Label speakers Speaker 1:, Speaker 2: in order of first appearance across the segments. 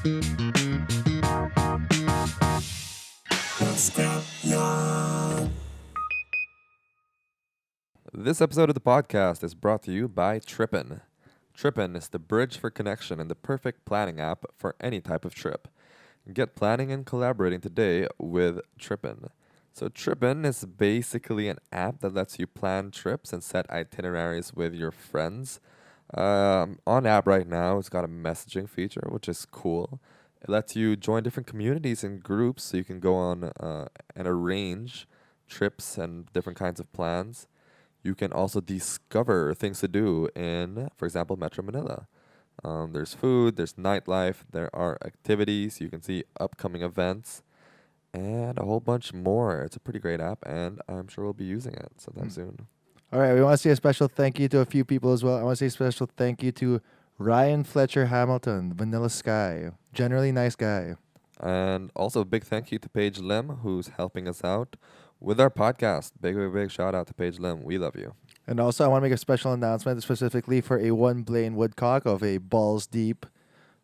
Speaker 1: This episode of the podcast is brought to you by TripIn. TripIn is the bridge for connection and the perfect planning app for any type of trip. Get planning and collaborating today with TripIn. So TripIn is basically an app that lets you plan trips and set itineraries with your friends. On app right now, it's got a messaging feature, which is cool. It lets you join different communities and groups so you can go on and arrange trips and different kinds of plans. You can also discover things to do in, for example, Metro Manila. There's food, there's nightlife, there are activities, you can see upcoming events, and a whole bunch more. It's a pretty great app, and I'm sure we'll be using it sometime soon.
Speaker 2: All right, we want to say a special thank you to a few people as well. I want to say a special thank you to Ryan Fletcher Hamilton, Vanilla Sky. Generally nice guy.
Speaker 1: And also a big thank you to Paige Lim, who's helping us out with our podcast. Big shout out to Paige Lim. We love you.
Speaker 2: And also, I want to make a special announcement specifically for a one Blaine Woodcock of a Balls Deep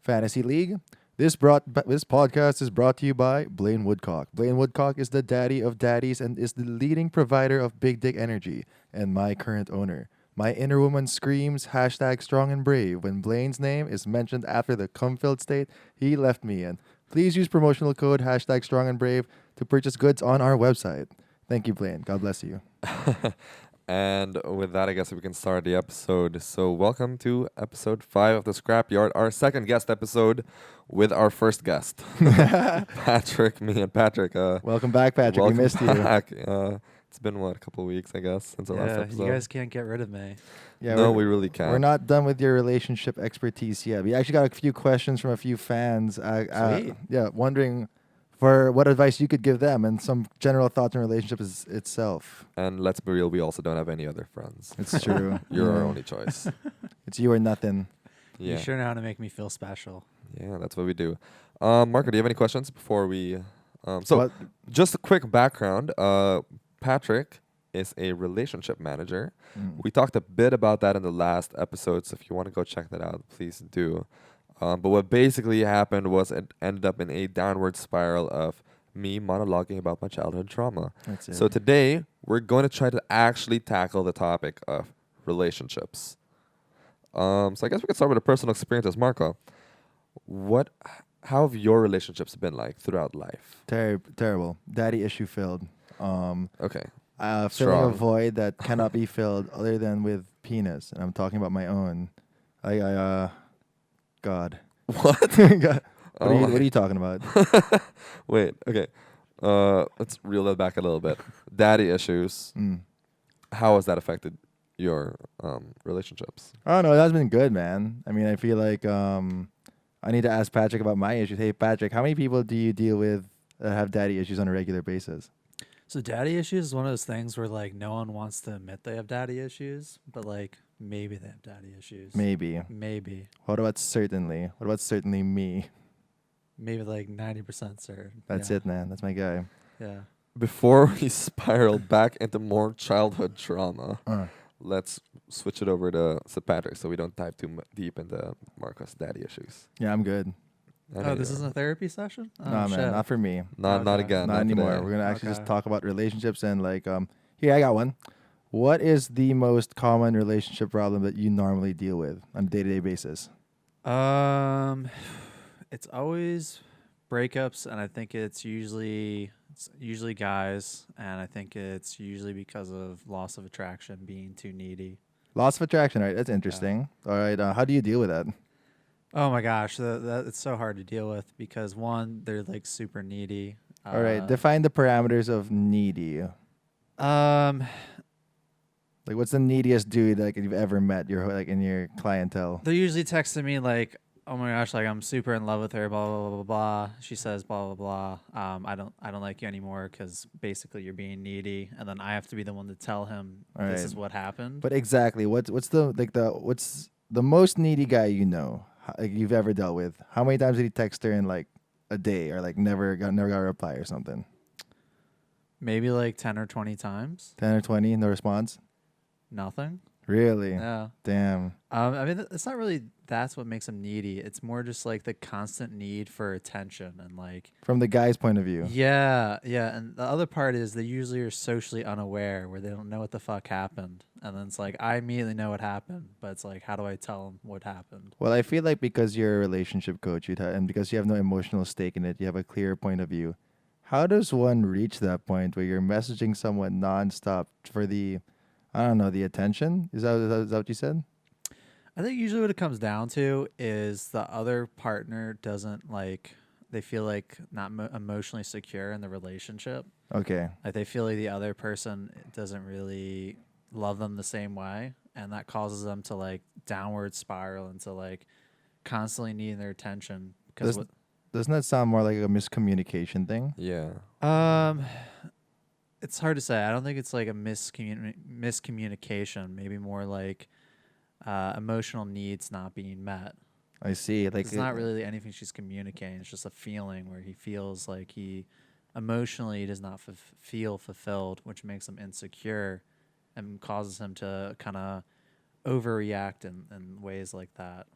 Speaker 2: Fantasy League. This podcast is brought to you by Blaine Woodcock. Blaine Woodcock is the daddy of daddies and is the leading provider of Big Dick Energy and my current owner. My inner woman screams #strong and brave when Blaine's name is mentioned after the cum-filled state he left me in. Please use promotional code #strong and brave to purchase goods on our website. Thank you, Blaine. God bless you.
Speaker 1: And with that, I guess we can start the episode. So welcome to episode 5 of the Scrapyard, our second guest episode with our first guest, Patrick, me and Patrick.
Speaker 2: Welcome back, Patrick. We missed
Speaker 1: back. It's been, a couple of weeks, I guess, since the last episode.
Speaker 3: You guys can't get rid of me.
Speaker 2: Yeah,
Speaker 1: no, we really can't.
Speaker 2: We're not done with your relationship expertise yet. We actually got a few questions from a few fans.
Speaker 3: Sweet.
Speaker 2: Wondering for what advice you could give them and some general thoughts on relationships itself.
Speaker 1: And let's be real, we also don't have any other friends.
Speaker 2: It's true.
Speaker 1: You're our only choice.
Speaker 2: It's you or nothing.
Speaker 1: Yeah.
Speaker 3: You sure know how to make me feel special.
Speaker 1: Yeah, that's what we do. Marco, do you have any questions before we... just a quick background. Patrick is a relationship manager. We talked a bit about that in the last episode, so if you want to go check that out, please do. But what basically happened was it ended up in a downward spiral of me monologuing about my childhood trauma.
Speaker 2: That's it.
Speaker 1: So today, we're going to try to actually tackle the topic of relationships. So I guess we could start with a personal experiences. Marco, how have your relationships been like throughout life?
Speaker 2: Terrible. Daddy issue filled.
Speaker 1: Okay.
Speaker 2: Filling a void that cannot be filled other than with penis. And I'm talking about my own. God.
Speaker 1: What?
Speaker 2: God. What are you talking about?
Speaker 1: Wait, okay. Let's reel that back a little bit. Daddy issues. How has that affected your relationships?
Speaker 2: Oh, no, that's been good, man. I mean, I feel like I need to ask Patrick about my issues. Hey, Patrick, how many people do you deal with that have daddy issues on a regular basis?
Speaker 3: So daddy issues is one of those things where like no one wants to admit they have daddy issues, but like maybe they have daddy issues.
Speaker 2: Maybe.
Speaker 3: What
Speaker 2: about certainly? What about certainly me?
Speaker 3: Maybe like 90% certain.
Speaker 2: That's it, man. That's my guy.
Speaker 3: Yeah.
Speaker 1: Before we spiral back into more childhood trauma, let's switch it over to Patrick so we don't dive too deep into Marco's daddy issues.
Speaker 2: Yeah, I'm good.
Speaker 3: This isn't a therapy session?
Speaker 2: No, man, not for me.
Speaker 1: Not again.
Speaker 2: Not anymore.
Speaker 1: Today.
Speaker 2: We're gonna actually just talk about relationships and like here I got one. What is the most common relationship problem that you normally deal with on a day-to-day basis?
Speaker 3: It's always breakups, and I think it's usually guys, and I think it's usually because of loss of attraction, being too needy.
Speaker 2: Loss of attraction, right? That's interesting. Yeah. All right, how do you deal with that?
Speaker 3: Oh my gosh, that it's so hard to deal with because one, they're like super needy.
Speaker 2: All right, define the parameters of needy. Like, what's the neediest dude like you've ever met? In your clientele.
Speaker 3: They're usually texting me like, "Oh my gosh, like I'm super in love with her." Blah blah blah blah blah. She says blah blah blah. I don't like you anymore because basically you're being needy, and then I have to be the one to tell him this is what happened.
Speaker 2: But exactly, what's the most needy guy you know? You've ever dealt with? How many times did he text her in like a day, or like never got a reply or something?
Speaker 3: Maybe like 10 or 20 times.
Speaker 2: 10 or 20, no response.
Speaker 3: Nothing.
Speaker 2: Really?
Speaker 3: Yeah.
Speaker 2: Damn.
Speaker 3: I mean, it's not really that's what makes them needy. It's more just like the constant need for attention and like,
Speaker 2: From the guy's point of view.
Speaker 3: yeah, yeah. And the other part is they usually are socially unaware where they don't know what the fuck happened. And then it's like, I immediately know what happened, but it's like, how do I tell them what happened?
Speaker 2: Well, I feel like because you're a relationship coach, and because you have no emotional stake in it, you have a clear point of view. How does one reach that point where you're messaging someone nonstop for the, I don't know, the attention? Is that what you said?
Speaker 3: I think usually what it comes down to is the other partner doesn't like, they feel like not emotionally secure in the relationship.
Speaker 2: Okay.
Speaker 3: Like they feel like the other person doesn't really love them the same way. And that causes them to like downward spiral into like constantly needing their attention. Because
Speaker 2: Doesn't that sound more like a miscommunication thing?
Speaker 1: Yeah.
Speaker 3: it's hard to say. I don't think it's like a miscommunication. Maybe more like emotional needs not being met.
Speaker 2: I see. Like
Speaker 3: It's not really anything she's communicating. It's just a feeling where he feels like he emotionally does not feel fulfilled, which makes him insecure and causes him to kind of overreact in ways like that.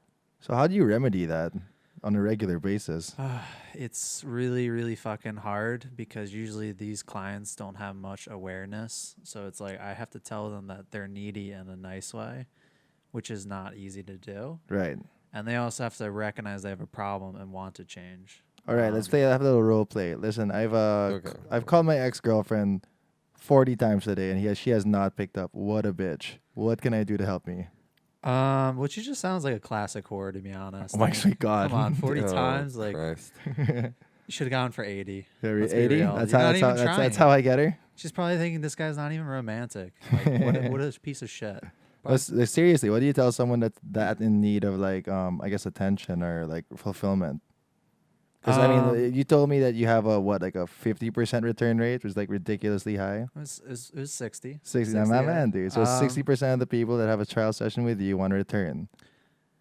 Speaker 2: So how do you remedy that on a regular basis?
Speaker 3: It's really, really fucking hard because usually these clients don't have much awareness. So it's like I have to tell them that they're needy in a nice way, which is not easy to do.
Speaker 2: Right.
Speaker 3: And they also have to recognize they have a problem and want to change.
Speaker 2: All right, let's play. I have a little role play. Listen, I've called my ex-girlfriend 40 times today, and she has not picked up. What a bitch. What can I do to help me?
Speaker 3: Which just sounds like a classic whore, to be honest.
Speaker 2: Oh my sweet God.
Speaker 3: Come on, 40
Speaker 1: Oh,
Speaker 3: times, like
Speaker 1: Christ.
Speaker 3: you should have gone for 80. Let's be
Speaker 2: 80?
Speaker 3: real.
Speaker 2: That's
Speaker 3: You're
Speaker 2: how,
Speaker 3: not
Speaker 2: that's,
Speaker 3: even
Speaker 2: how, that's,
Speaker 3: trying.
Speaker 2: that's how I get her?
Speaker 3: She's probably thinking this guy's not even romantic. Like, what a piece of shit.
Speaker 2: Seriously, what do you tell someone that's that in need of like I guess attention or like fulfillment? Because I mean, you told me that you have a 50% return rate, which is like ridiculously high.
Speaker 3: It was 60.
Speaker 2: 60, now my man, dude. So 60% of the people that have a trial session with you want to return,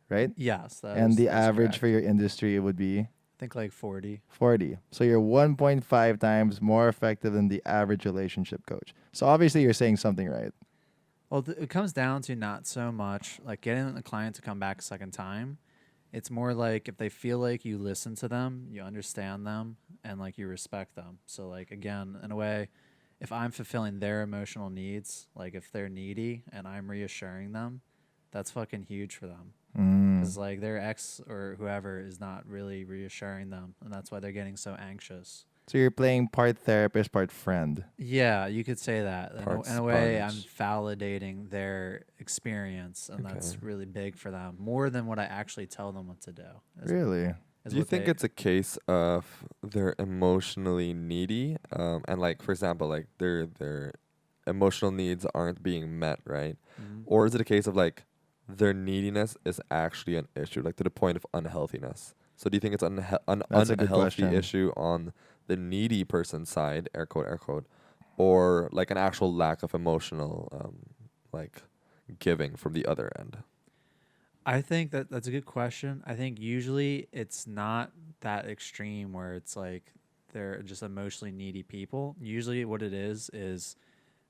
Speaker 2: right?
Speaker 3: Yes.
Speaker 2: And the
Speaker 3: that's
Speaker 2: average
Speaker 3: correct.
Speaker 2: for your industry would be
Speaker 3: I think like 40.
Speaker 2: 40. So you're 1.5 times more effective than the average relationship coach. So obviously you're saying something right.
Speaker 3: Well, it comes down to not so much like getting the client to come back a second time. It's more like if they feel like you listen to them, you understand them, and like you respect them. So like again, in a way, if I'm fulfilling their emotional needs, like if they're needy and I'm reassuring them, that's fucking huge for them. Because like their ex or whoever is not really reassuring them, and that's why they're getting so anxious.
Speaker 2: So you're playing part therapist, part friend.
Speaker 3: Yeah, you could say that. In a way, I'm
Speaker 1: Sponge.
Speaker 3: validating their experience, and that's really big for them, more than what I actually tell them what to do.
Speaker 2: Really?
Speaker 1: Do you think it's a case of they're emotionally needy, and like for example, like their emotional needs aren't being met, right? Or is it a case of like their neediness is actually an issue, like to the point of unhealthiness? So do you think it's an
Speaker 2: That's a good
Speaker 1: unhealthy
Speaker 2: question.
Speaker 1: issue on the needy person's side, air quote, or like an actual lack of emotional like giving from the other end?
Speaker 3: I think that's a good question. I think usually it's not that extreme where it's like they're just emotionally needy people. Usually what it is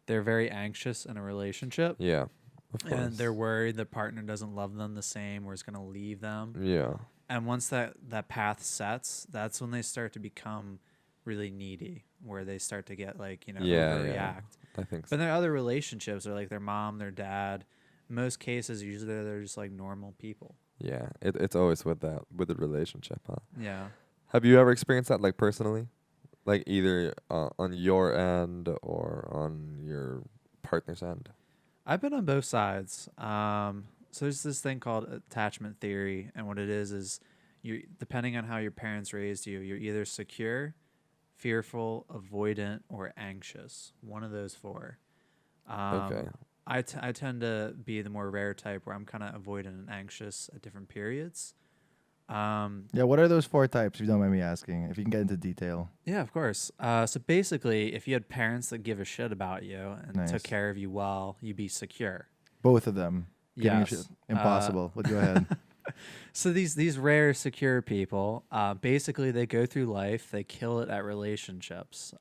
Speaker 3: they're very anxious in a relationship.
Speaker 1: Yeah, of course.
Speaker 3: And they're worried the partner doesn't love them the same or is going to leave them.
Speaker 1: Yeah.
Speaker 3: And once that path sets, that's when they start to become really needy, where they start to get like, overreact.
Speaker 1: I think so.
Speaker 3: But there are other relationships, or like their mom, their dad. In most cases, usually they're just like normal people.
Speaker 1: Yeah, it's always with the relationship, huh?
Speaker 3: Yeah.
Speaker 1: Have you ever experienced that, like personally, like either on your end or on your partner's end?
Speaker 3: I've been on both sides. So there's this thing called attachment theory, and what it is you, depending on how your parents raised you, you're either secure, fearful, avoidant, or anxious. One of those four.
Speaker 1: Okay.
Speaker 3: I tend to be the more rare type where I'm kind of avoidant and anxious at different periods.
Speaker 2: Yeah, what are those 4 types, if you don't mind me asking, if you can get into detail?
Speaker 3: Yeah, of course. So basically, if you had parents that give a shit about you and
Speaker 2: Nice.
Speaker 3: took care of you well, you'd be secure.
Speaker 2: Both of them. Giving a
Speaker 3: Yes.
Speaker 2: shit. Impossible. But go ahead.
Speaker 3: So these rare secure people, basically they go through life, they kill it at relationships.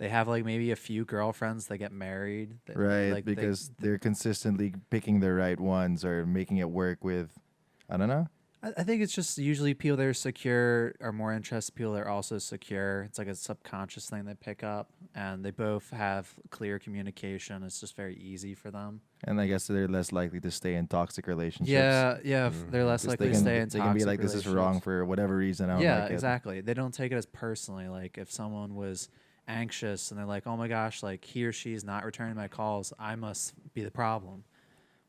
Speaker 3: They have like maybe a few girlfriends that get married.
Speaker 2: Right,
Speaker 3: Like
Speaker 2: because they're consistently picking the right ones or making it work with, I don't know.
Speaker 3: I think it's just usually people that are secure are more interested in people that are also secure. It's like a subconscious thing they pick up, and they both have clear communication. It's just very easy for them.
Speaker 2: And I guess they're less likely to stay in toxic relationships.
Speaker 3: Yeah, they're less
Speaker 2: 'Cause
Speaker 3: likely
Speaker 2: they
Speaker 3: to
Speaker 2: can,
Speaker 3: stay in
Speaker 2: they can be
Speaker 3: toxic
Speaker 2: like, this is wrong
Speaker 3: relationships.
Speaker 2: for whatever reason. I don't
Speaker 3: Yeah,
Speaker 2: like it.
Speaker 3: exactly. They don't take it as personally. Like if someone was anxious and they're like, "Oh my gosh, like he or she is not returning my calls, I must be the problem."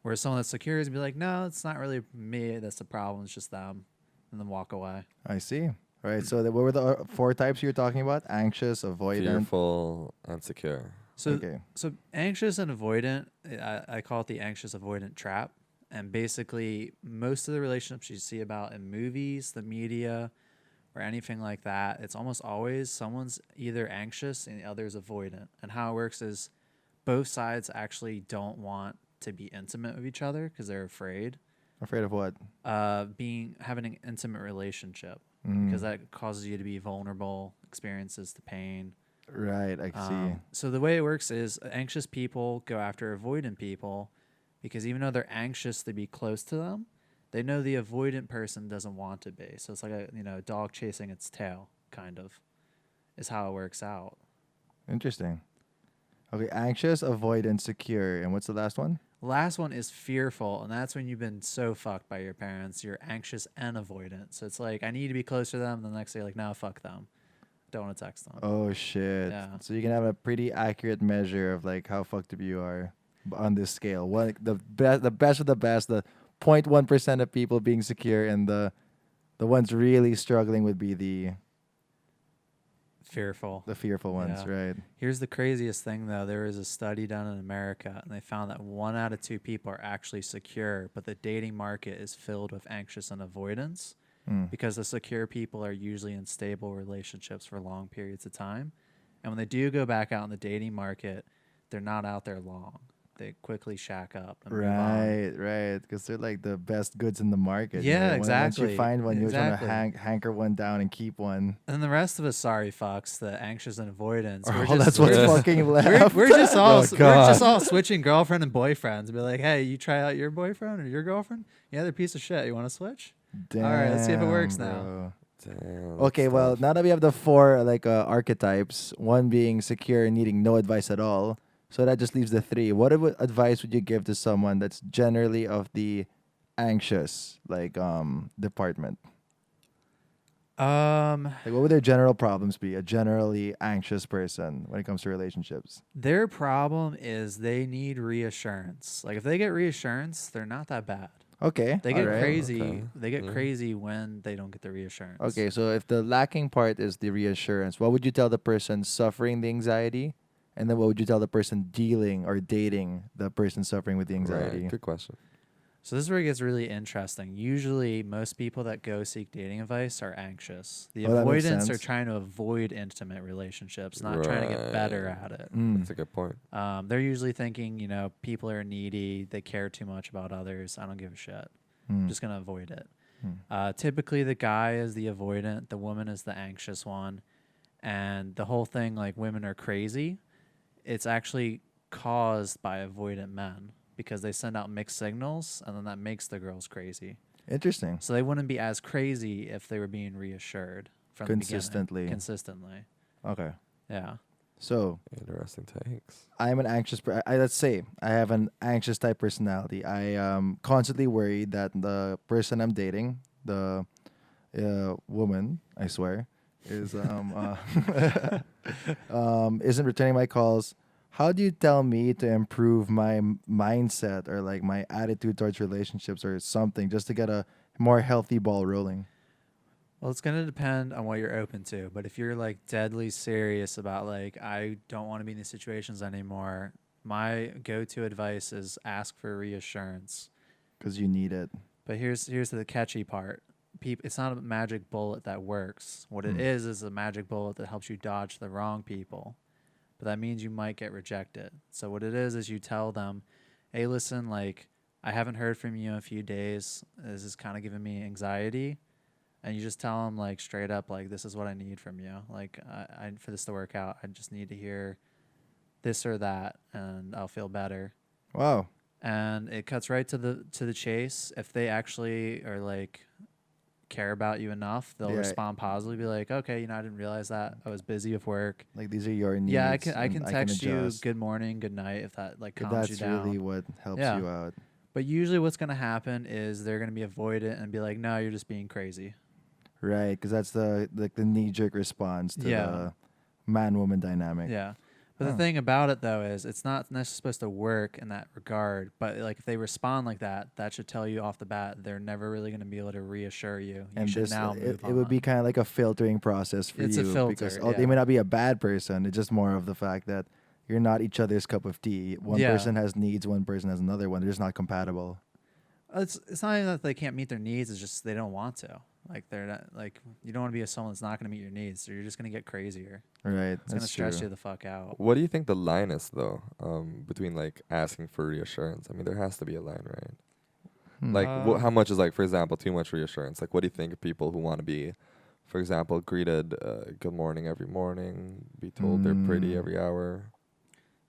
Speaker 3: Whereas someone that's secure is be like, "No, it's not really me that's the problem. It's just them," and then walk away.
Speaker 2: I see. Right. So what were the 4 types you were talking about? Anxious, avoidant.
Speaker 1: Fearful and secure.
Speaker 3: So,
Speaker 2: Okay.
Speaker 3: so anxious and avoidant, I call it the anxious avoidant trap. And basically, most of the relationships you see about in movies, the media, or anything like that, it's almost always someone's either anxious and the other's avoidant. And how it works is both sides actually don't want to be intimate with each other because they're afraid
Speaker 2: Afraid of what?
Speaker 3: having an intimate relationship because that causes you to be vulnerable, experiences the pain.
Speaker 2: Right. I see.
Speaker 3: So the way it works is anxious people go after avoidant people because even though they're anxious to be close to them, they know the avoidant person doesn't want to be. So it's like a dog chasing its tail, kind of, is how it works out.
Speaker 2: Interesting. Okay. Anxious, avoidant, secure. And what's the last one?
Speaker 3: Last one is fearful, and that's when you've been so fucked by your parents. You're anxious and avoidant. So it's like, I need to be close to them. And the next day, like, no, fuck them. Don't want to text them.
Speaker 2: Oh shit.
Speaker 3: Yeah.
Speaker 2: So you can have a pretty accurate measure of like how fucked up you are on this scale. One the best of the best, the 0.1% of people being secure, and the ones really struggling would be the
Speaker 3: Fearful.
Speaker 2: fearful ones,
Speaker 3: Yeah.
Speaker 2: right?
Speaker 3: Here's the craziest thing, though. There was a study done in America, and they found that 1 out of 2 people are actually secure, but the dating market is filled with anxious and avoidance because the secure people are usually in stable relationships for long periods of time. And when they do go back out in the dating market, they're not out there long. They quickly shack up and move on.
Speaker 2: Right. Because they're like the best goods in the market.
Speaker 3: Yeah,
Speaker 2: right? Once
Speaker 3: exactly.
Speaker 2: you find one, you just want
Speaker 3: Exactly.
Speaker 2: to hanker one down and keep one.
Speaker 3: And the rest of us, sorry fucks, the anxious and avoidance.
Speaker 2: Oh, that's what's fucking
Speaker 3: We're,
Speaker 2: left.
Speaker 3: we're just all
Speaker 2: Oh,
Speaker 3: we're
Speaker 2: God.
Speaker 3: just all switching girlfriend and boyfriends. Be like, hey, you try out your boyfriend or your girlfriend? Yeah, they're a piece of shit. You want to switch?
Speaker 2: Damn,
Speaker 3: All right, let's see if it works now.
Speaker 2: bro.
Speaker 1: Damn.
Speaker 2: Okay,
Speaker 1: that's
Speaker 2: well,
Speaker 1: tough.
Speaker 2: now that we have the 4 like archetypes, one being secure and needing no advice at all, so that just leaves the 3. What advice would you give to someone that's generally of the anxious department? Like, what would their general problems be? A generally anxious person when it comes to relationships.
Speaker 3: Their problem is they need reassurance. Like if they get reassurance, they're not that bad.
Speaker 2: Okay,
Speaker 3: They get
Speaker 2: alright.
Speaker 3: crazy.
Speaker 1: Okay.
Speaker 3: They get
Speaker 1: Yeah.
Speaker 3: crazy when they don't get the reassurance.
Speaker 2: Okay, so if the lacking part is the reassurance, what would you tell the person suffering the anxiety? And then what would you tell the person dealing or dating the person suffering with the anxiety?
Speaker 1: Right. Good question.
Speaker 3: So this is where it gets really interesting. Usually, most people that go seek dating advice are anxious. The
Speaker 2: Oh, that makes
Speaker 3: avoidants are
Speaker 2: sense.
Speaker 3: trying to avoid intimate relationships, not trying to get better
Speaker 1: Right.
Speaker 3: at it.
Speaker 1: That's a good point.
Speaker 3: They're usually thinking, people are needy. They care too much about others. I don't give a shit. I'm just going to avoid it. Typically, the guy is the avoidant. The woman is the anxious one. And the whole thing, like women are crazy, it's actually caused by avoidant men because they send out mixed signals and then that makes the girls crazy.
Speaker 2: Interesting.
Speaker 3: So they wouldn't be as crazy if they were being reassured from
Speaker 2: Consistently.
Speaker 3: the beginning. Consistently.
Speaker 2: Okay.
Speaker 3: Yeah.
Speaker 2: So
Speaker 1: Interesting takes.
Speaker 2: I'm an anxious. Let's say I have an anxious type personality. I am constantly worried that the person I'm dating, the woman, I swear, is isn't returning my calls. How do you tell me to improve my mindset or like my attitude towards relationships or something just to get a more healthy ball rolling?
Speaker 3: Well, it's going to depend on what you're open to. But if you're like deadly serious about like, I don't want to be in these situations anymore, my go-to advice is ask for reassurance.
Speaker 2: Because you need it.
Speaker 3: But here's the catchy part. It's not a magic bullet that works. What it is a magic bullet that helps you dodge the wrong people. But that means you might get rejected. So what it is you tell them, hey, listen, like, I haven't heard from you in a few days. This is kind of giving me anxiety. and you just tell them like straight up, like, this is what I need from you. Like, I for this to work out, I just need to hear this or that, and I'll feel better.
Speaker 2: Wow.
Speaker 3: And it cuts right to the chase. If they actually are like care about you enough, they'll
Speaker 2: Yeah.
Speaker 3: respond positively. Be like, okay, I didn't realize that. I was busy with work.
Speaker 2: Like these are your needs.
Speaker 3: Yeah, I
Speaker 2: and
Speaker 3: can text you
Speaker 2: adjust.
Speaker 3: good morning, good night if that like
Speaker 2: But
Speaker 3: calms you
Speaker 2: that's
Speaker 3: down.
Speaker 2: really what helps
Speaker 3: Yeah.
Speaker 2: you out.
Speaker 3: But usually what's going to happen is they're going to be avoidant and be like, no, you're just being crazy.
Speaker 2: Right, because that's the knee-jerk response to
Speaker 3: Yeah.
Speaker 2: the man-woman dynamic.
Speaker 3: Yeah. But
Speaker 2: Huh.
Speaker 3: the thing about it, though, is it's not necessarily supposed to work in that regard. But like if they respond like that, that should tell you off the bat they're never really going to be able to reassure you. You
Speaker 2: And
Speaker 3: should
Speaker 2: this,
Speaker 3: now
Speaker 2: it,
Speaker 3: move
Speaker 2: it would be
Speaker 3: on.
Speaker 2: kind of like a filtering process for
Speaker 3: It's a
Speaker 2: you.
Speaker 3: filter,
Speaker 2: Because
Speaker 3: yeah.
Speaker 2: they may not be a bad person. It's just more of the fact that you're not each other's cup of tea. One
Speaker 3: Yeah.
Speaker 2: person has needs, one person has another one. They're just not compatible.
Speaker 3: It's not even that they can't meet their needs. It's just they don't want to. Like they're not like you don't want to be with someone that's not going to meet your needs. So you're just going to get crazier.
Speaker 2: Right,
Speaker 3: It's going to
Speaker 2: that's
Speaker 3: stress
Speaker 2: true.
Speaker 3: you the fuck out.
Speaker 1: What do you think the line is though? Between like asking for reassurance. I mean, there has to be a line, right?
Speaker 2: Hmm.
Speaker 1: Like, how
Speaker 3: Um,
Speaker 1: much is like, for example, too much reassurance? Like, what do you think of people who want to be, for example, greeted good morning every morning, be told they're pretty
Speaker 2: Mm.
Speaker 1: every hour?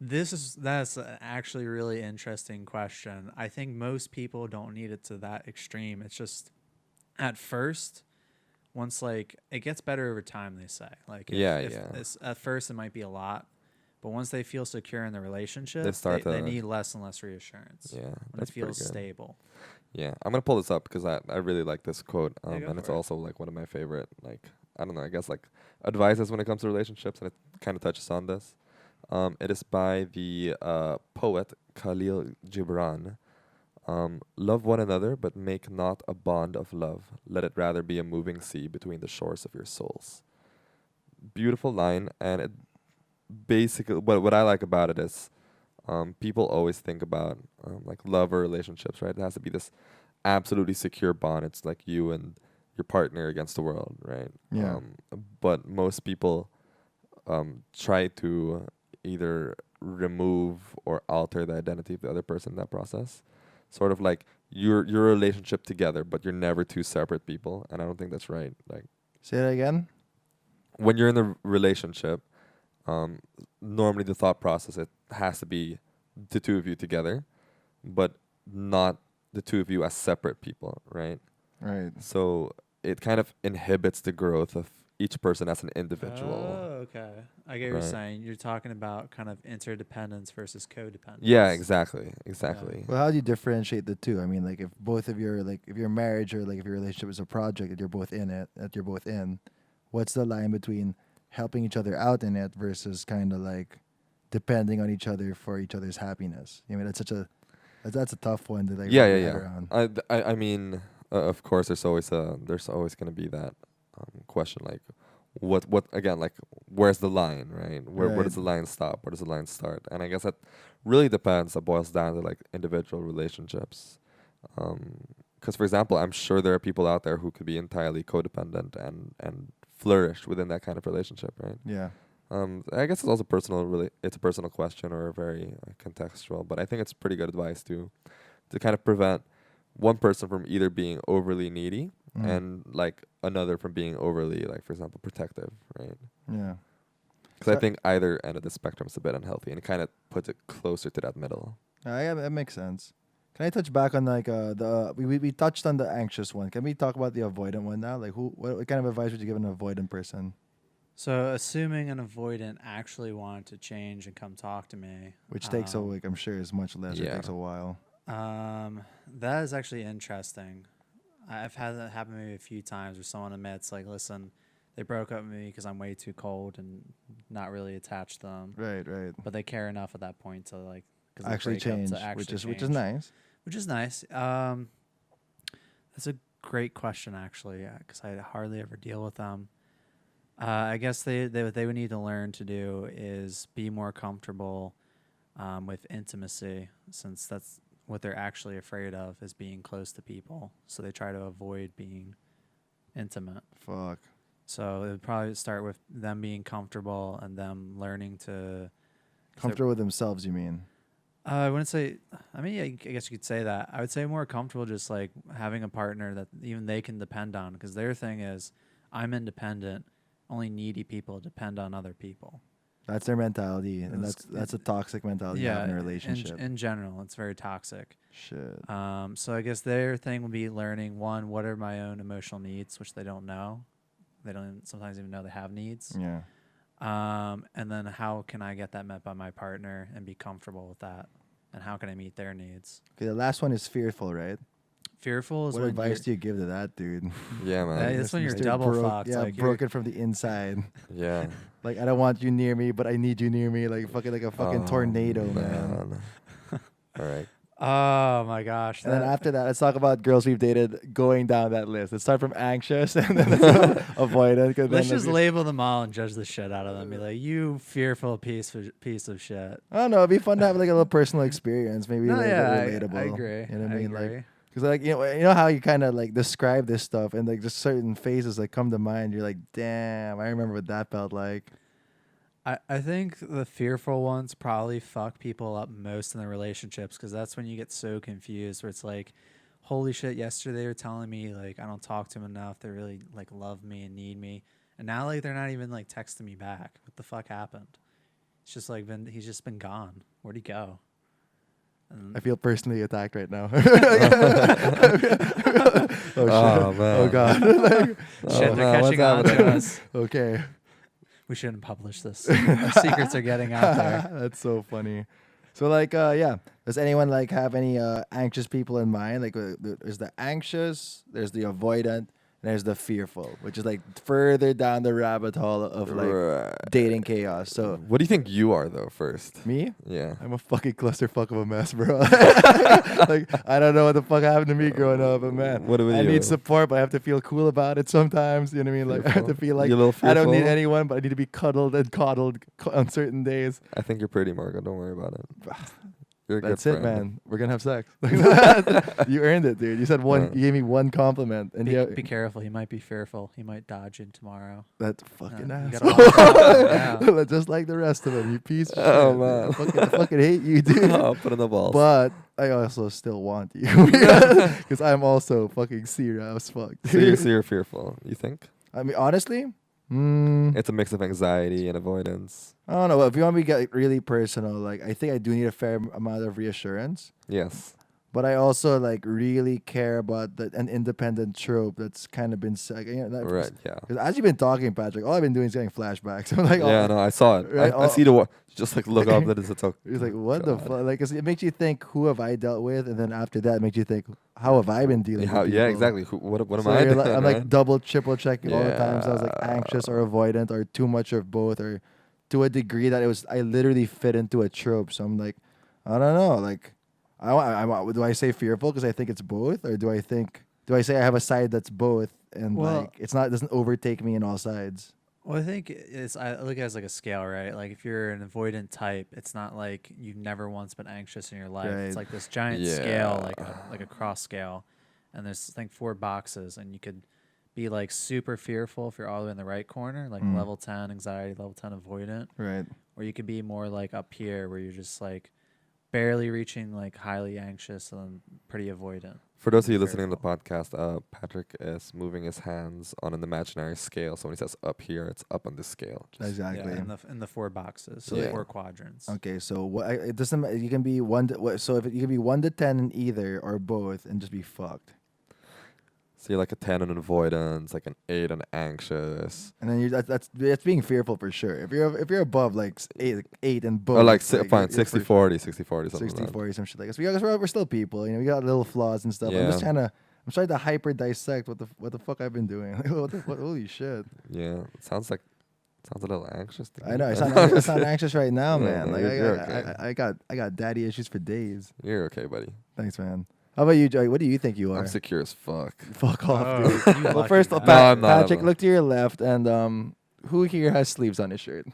Speaker 3: That's actually a really interesting question. I think most people don't need it to that extreme. It's just at first, once like it gets better over time, they say. Like
Speaker 1: Yeah,
Speaker 3: if
Speaker 1: yeah.
Speaker 3: It's, at first it might be a lot, but once they feel secure in the relationship,
Speaker 1: They start
Speaker 3: they
Speaker 1: to-
Speaker 3: need less and less reassurance.
Speaker 1: Yeah,
Speaker 3: When
Speaker 1: that's
Speaker 3: it feels
Speaker 1: pretty good.
Speaker 3: stable.
Speaker 1: Yeah, I'm gonna pull this up because I really like this quote,
Speaker 3: Yeah, go
Speaker 1: and it's
Speaker 3: for it.
Speaker 1: also like one of my favorite, like, I don't know, I guess like advices when it comes to relationships, and it kind of touches on this. It is by the poet Khalil Gibran. Love one another, but make not a bond of love. Let it rather be a moving sea between the shores of your souls. Beautiful line, and it basically what I like about it is, people always think about like love or relationships, right? It has to be this absolutely secure bond. It's like you and your partner against the world, right?
Speaker 2: Yeah.
Speaker 1: But most people try to either remove or alter the identity of the other person in that process. Sort of like your relationship together, but you're never two separate people, and I don't think that's right. Like
Speaker 2: Say that again.
Speaker 1: when you're in a relationship, normally the thought process it has to be the two of you together, but not the two of you as separate people, right?
Speaker 2: Right.
Speaker 1: So it kind of inhibits the growth of each person as an individual.
Speaker 3: Oh, okay. I get what you're
Speaker 1: Right.
Speaker 3: saying. You're talking about kind of interdependence versus codependence.
Speaker 1: Yeah, exactly.
Speaker 2: Well, how do you differentiate the two? I mean, like if both of your if your marriage or like if your relationship is a project that you're both in, what's the line between helping each other out in it versus kind of like depending on each other for each other's happiness? I mean, that's a tough one to like
Speaker 1: Yeah,
Speaker 2: wrap
Speaker 1: yeah,
Speaker 2: your head
Speaker 1: yeah.
Speaker 2: around.
Speaker 1: I mean, of course, there's always gonna be that question, like, what again, like, where's the line, right? Where does
Speaker 2: Right.
Speaker 1: the line stop? Where does the line start? And I guess that really depends. That boils down to like individual relationships. Because for example, I'm sure there are people out there who could be entirely codependent and flourish within that kind of relationship, right?
Speaker 2: Yeah.
Speaker 1: I guess it's also it's a personal question or a very contextual, but I think it's pretty good advice to kind of prevent one person from either being overly needy
Speaker 2: Mhm.
Speaker 1: and like another from being overly, like, for example, protective, right?
Speaker 2: Yeah.
Speaker 1: Because I
Speaker 2: So-
Speaker 1: think either end of the spectrum is a bit unhealthy, and it kind of puts it closer to that middle.
Speaker 2: Yeah, that makes sense. Can I touch back on like we touched on the anxious one. Can we talk about the avoidant one now? Like what kind of advice would you give an avoidant person?
Speaker 3: So, assuming an avoidant actually wanted to change and come talk to me,
Speaker 2: Which takes a week, I'm sure is much less. It
Speaker 1: Yeah.
Speaker 2: takes a while.
Speaker 3: that is actually interesting. I've had that happen maybe a few times where someone admits, like, listen, they broke up with me because I'm way too cold and not really attached to them,
Speaker 2: Right, right.
Speaker 3: but they care enough at that point to like 'cause they
Speaker 2: Actually
Speaker 3: break up
Speaker 2: change,
Speaker 3: to actually
Speaker 2: which is
Speaker 3: change.
Speaker 2: nice.
Speaker 3: Which is nice. That's a great question, actually, because I hardly ever deal with them. I guess what they would need to learn to do is be more comfortable with intimacy, since that's what they're actually afraid of is being close to people. So they try to avoid being intimate.
Speaker 2: Fuck.
Speaker 3: So it would probably start with them being comfortable and them learning to
Speaker 2: Comfortable with themselves, you mean?
Speaker 3: I wouldn't say. I mean, yeah, I guess you could say that. I would say more comfortable just like having a partner that even they can depend on, because their thing is, I'm independent. Only needy people depend on other people.
Speaker 2: That's their mentality, and that's a toxic mentality to have in a
Speaker 3: in,
Speaker 2: relationship.
Speaker 3: in general, it's very toxic.
Speaker 2: Shit.
Speaker 3: So I guess their thing would be learning, one, what are my own emotional needs, which they don't know. They don't sometimes even know they have needs.
Speaker 2: Yeah.
Speaker 3: And then how can I get that met by my partner and be comfortable with that? And how can I meet their needs?
Speaker 2: Okay, the last one is fearful, right?
Speaker 3: Fearful is
Speaker 2: What
Speaker 3: when
Speaker 2: advice do you give to that dude?
Speaker 1: Yeah, man.
Speaker 3: that's when you're
Speaker 2: Mr.
Speaker 3: double fucked.
Speaker 2: Yeah,
Speaker 3: like
Speaker 2: broken from the inside.
Speaker 1: Yeah.
Speaker 2: Like, I don't want you near me, but I need you near me. Like a fucking tornado, man.
Speaker 1: All right.
Speaker 3: Oh my gosh.
Speaker 2: And then after that, let's talk about girls we've dated going down that list. Let's start from anxious and then let's go avoidant.
Speaker 3: Let's just label them all and judge the shit out of them. Be like, you fearful piece of shit.
Speaker 2: I don't know. It'd be fun to have like a little personal experience. Maybe
Speaker 3: No,
Speaker 2: like
Speaker 3: yeah,
Speaker 2: relatable.
Speaker 3: I agree.
Speaker 2: You know what I mean?
Speaker 3: agree.
Speaker 2: Like, because like you know how you kind of like describe this stuff and like just certain phases like come to mind. You're like, damn, I remember what that felt like.
Speaker 3: I think the fearful ones probably fuck people up most in their relationships, because that's when you get so confused where it's like, holy shit, yesterday they were telling me like I don't talk to them enough, they really like love me and need me, and now like they're not even like texting me back. What the fuck happened? It's just like he's just been gone. Where'd he go?
Speaker 2: I feel personally attacked right now. Oh shit!
Speaker 1: Oh, man.
Speaker 2: Oh god! Like,
Speaker 3: Shit, they're
Speaker 1: man, what's
Speaker 3: catching on to
Speaker 1: happening?
Speaker 3: us.
Speaker 2: okay.
Speaker 3: We shouldn't publish this. Our secrets are getting out there.
Speaker 2: That's so funny. So like, yeah. Does anyone like have any anxious people in mind? Like, there's the anxious, there's the avoidant, and there's the fearful, which is like further down the rabbit hole of like
Speaker 1: Right.
Speaker 2: dating chaos. So
Speaker 1: What do you think you are, though, first?
Speaker 2: me,
Speaker 1: Yeah.
Speaker 2: I'm a fucking clusterfuck of a mess, bro. Like, I don't know what the fuck happened to me growing up, but man,
Speaker 1: What about
Speaker 2: I
Speaker 1: you?
Speaker 2: need support, but I have to feel cool about it sometimes. You know what I mean? Like, I have to feel like
Speaker 1: You a little
Speaker 2: I don't need
Speaker 1: fearful?
Speaker 2: anyone, but I need to be cuddled and coddled on certain days.
Speaker 1: I think you're pretty, Margo. Don't worry about it. You're a
Speaker 2: That's
Speaker 1: good
Speaker 2: it,
Speaker 1: friend.
Speaker 2: man. We're gonna have sex. You earned it, dude. You said one.
Speaker 1: Yeah.
Speaker 2: You gave me one compliment, and
Speaker 3: Be careful. He might be fearful. He might dodge in tomorrow.
Speaker 2: that's fucking
Speaker 3: You
Speaker 2: ass.
Speaker 3: gotta watch out. Yeah.
Speaker 2: Just like the rest of them, you piece of
Speaker 1: Oh,
Speaker 2: shit.
Speaker 1: man.
Speaker 2: I fucking hate you, dude.
Speaker 1: Oh, put in the balls.
Speaker 2: But I also still want you because I'm also fucking serious as fuck.
Speaker 1: so, you're,
Speaker 2: Dude.
Speaker 1: so you're fearful, you think?
Speaker 2: I mean, honestly,
Speaker 1: It's a mix of anxiety and avoidance.
Speaker 2: I don't know. If you want me to get really personal, like I think I do need a fair amount of reassurance.
Speaker 1: Yes.
Speaker 2: But I also like really care about an independent trope that's kind of been
Speaker 1: Right, yeah.
Speaker 2: Because as you've been talking, Patrick, all I've been doing is getting flashbacks. I'm like,
Speaker 1: Yeah, no, I saw it.
Speaker 2: Right,
Speaker 1: I see just like look up that it's a
Speaker 2: It's like, what the
Speaker 1: God.
Speaker 2: fuck? Like, 'cause it makes you think, who have I dealt with? And then after that, it makes you think, how have I been dealing with
Speaker 1: Yeah,
Speaker 2: people?
Speaker 1: exactly. What am
Speaker 2: So
Speaker 1: I
Speaker 2: you're
Speaker 1: doing?
Speaker 2: like, I'm
Speaker 1: right?
Speaker 2: like double, triple checking all the times I was like
Speaker 1: Yeah.
Speaker 2: anxious or avoidant or too much of both, or to a degree that I literally fit into a trope. So I'm like, I don't know. Like, do I say fearful because I think it's both, or do I say I have a side that's both and
Speaker 3: Well-
Speaker 2: like it doesn't overtake me in all sides?
Speaker 3: Well, I think I look at it as like a scale, right? Like if you're an avoidant type, it's not like you've never once been anxious in your life. It's
Speaker 2: Right.
Speaker 3: like this giant scale,
Speaker 1: Yeah.
Speaker 3: like a cross scale, and there's I think 4 boxes, and you could be like super fearful if you're all the way in the right corner, like
Speaker 2: Mm.
Speaker 3: level 10 anxiety, level 10 avoidant,
Speaker 2: Right.
Speaker 3: or you could be more like up here where you're just like barely reaching like highly anxious and then pretty avoidant.
Speaker 1: For those of you listening to the podcast, Patrick is moving his hands on an imaginary scale. So when he says up here, it's up on the scale. Just-
Speaker 2: Exactly.
Speaker 3: Yeah, in the 4 boxes, so
Speaker 1: Yeah.
Speaker 3: 4 quadrants.
Speaker 2: Okay, so it doesn't. You can be so if you can be 1 to 10 in either or both, and just be fucked.
Speaker 1: So you're like a 10 on avoidance, like an 8 on anxious.
Speaker 2: And then that's being fearful for sure. If you're above like 8 and both,
Speaker 1: Or like,
Speaker 2: you're
Speaker 1: fine, 60-40, 60-40, something
Speaker 2: 60,
Speaker 1: like that.
Speaker 2: 40, some shit like that. So we're still people, you know. We got little flaws and stuff.
Speaker 1: Yeah.
Speaker 2: I'm trying to hyper dissect what the fuck I've been doing. Holy shit!
Speaker 1: Yeah, it sounds a little anxious. To
Speaker 2: I
Speaker 1: me,
Speaker 2: know I
Speaker 1: but-
Speaker 2: sound anxious right now,
Speaker 1: No,
Speaker 2: man.
Speaker 1: no,
Speaker 2: Like
Speaker 1: you're okay.
Speaker 2: I got daddy issues for days.
Speaker 1: You're okay, buddy.
Speaker 2: Thanks, man. How about you, Joey? What do you think you are?
Speaker 1: I'm secure as fuck.
Speaker 2: Fuck off,
Speaker 3: Oh,
Speaker 2: dude.
Speaker 3: you
Speaker 2: Well,
Speaker 3: lucky
Speaker 2: first,
Speaker 3: guy.
Speaker 1: No, I'm not,
Speaker 2: Patrick,
Speaker 1: I'm not.
Speaker 2: look to your left, and who here has sleeves on his shirt?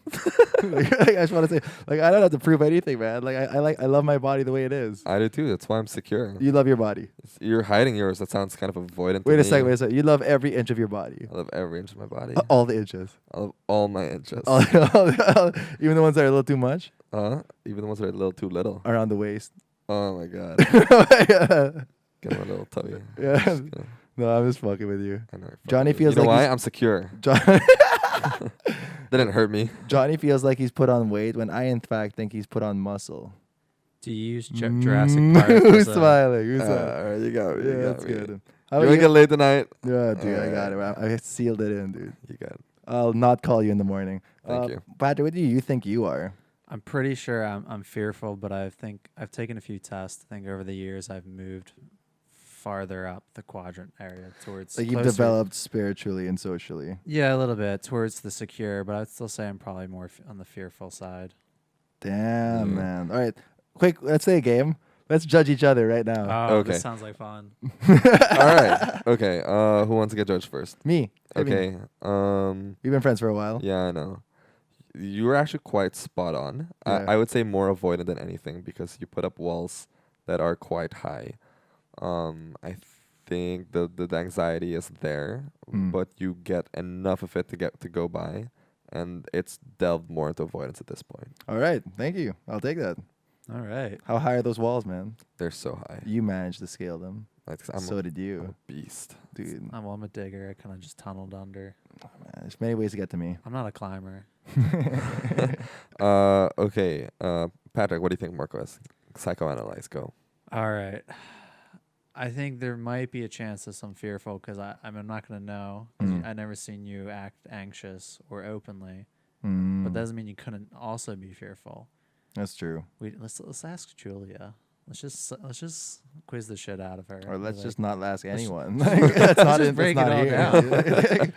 Speaker 2: Like, I just want to say, like, I don't have to prove anything, man. Like, I love my body the way it is.
Speaker 1: I do too. That's why I'm secure.
Speaker 2: You love your body.
Speaker 1: You're hiding yours. That sounds kind of avoidant. to
Speaker 2: Wait a
Speaker 1: me.
Speaker 2: second. You love every inch of your body.
Speaker 1: I love every inch of my body.
Speaker 2: All the inches.
Speaker 1: I love all my inches.
Speaker 2: Even the ones that are a little too much.
Speaker 1: Even the ones that are a little too little.
Speaker 2: Around the waist.
Speaker 1: Oh my god.
Speaker 2: Yeah.
Speaker 1: Get my little tubby.
Speaker 2: Yeah.
Speaker 1: Just kidding.
Speaker 2: No, I'm just fucking with you.
Speaker 1: I know you're fucking
Speaker 2: Johnny
Speaker 1: with me.
Speaker 2: feels
Speaker 1: You know
Speaker 2: like
Speaker 1: why?
Speaker 2: he's-
Speaker 1: I'm secure.
Speaker 2: John-
Speaker 1: Didn't hurt me.
Speaker 2: Johnny feels like he's put on weight when I, in fact, think he's put on muscle.
Speaker 3: Do you use Jurassic Park?
Speaker 2: Who's
Speaker 3: as a-
Speaker 2: smiling? Who's smiling?
Speaker 1: Alright, you got me.
Speaker 2: Yeah,
Speaker 1: you got
Speaker 2: that's
Speaker 1: me.
Speaker 2: good.
Speaker 1: You
Speaker 2: How
Speaker 1: wanna
Speaker 2: about
Speaker 1: get late tonight?
Speaker 2: Yeah, dude, I got it. I sealed it in, dude.
Speaker 1: You got it.
Speaker 2: I'll not call you in the morning.
Speaker 1: Thank you.
Speaker 2: Patrick, what do you think you are?
Speaker 3: I'm pretty sure I'm fearful, but I think I've taken a few tests. I think over the years I've moved farther up the quadrant area towards.
Speaker 2: Like you've
Speaker 3: closer-
Speaker 2: developed spiritually and socially.
Speaker 3: Yeah, a little bit towards the secure, but I'd still say I'm probably more on the fearful side.
Speaker 2: Damn,
Speaker 1: Yeah.
Speaker 2: man. All right, quick. Let's play a game. Let's judge each other right now.
Speaker 3: Oh,
Speaker 1: Okay.
Speaker 3: this sounds like fun.
Speaker 1: All right. Okay. Who wants to get judged first?
Speaker 2: Me. I mean,
Speaker 1: Okay.
Speaker 2: we've been friends for a while.
Speaker 1: Yeah, I know. You were actually quite spot on.
Speaker 2: Yeah.
Speaker 1: I would say more avoidant than anything because you put up walls that are quite high. I think the anxiety is there,
Speaker 2: Mm.
Speaker 1: but you get enough of it to go by, and it's delved more into avoidance at this point.
Speaker 2: All right, thank you. I'll take that.
Speaker 3: All right.
Speaker 2: How high are those walls, man?
Speaker 1: They're so high.
Speaker 2: You managed to scale them.
Speaker 1: Like
Speaker 2: So did
Speaker 1: I'm
Speaker 2: you,
Speaker 1: a beast.
Speaker 2: dude.
Speaker 3: I'm a digger. I kind of just tunneled under.
Speaker 2: Man, there's many ways to get to me.
Speaker 3: I'm not a climber.
Speaker 1: Okay. Patrick, what do you think Marco is? Psychoanalyze, go.
Speaker 3: All right. I think there might be a chance of some fearful because I'm not going to know. 'Cause
Speaker 2: Mm.
Speaker 3: I never seen you act anxious or openly,
Speaker 2: Mm,
Speaker 3: but that doesn't mean you couldn't also be fearful.
Speaker 2: that's true.
Speaker 3: Let's ask Julia. Let's just quiz the shit out of her.
Speaker 2: Or
Speaker 3: Be
Speaker 2: let's
Speaker 3: like,
Speaker 2: just not ask
Speaker 3: let's-
Speaker 2: anyone. That's not
Speaker 3: just
Speaker 2: it.
Speaker 3: break
Speaker 2: That's
Speaker 3: it
Speaker 2: not
Speaker 3: all
Speaker 2: here.
Speaker 3: down.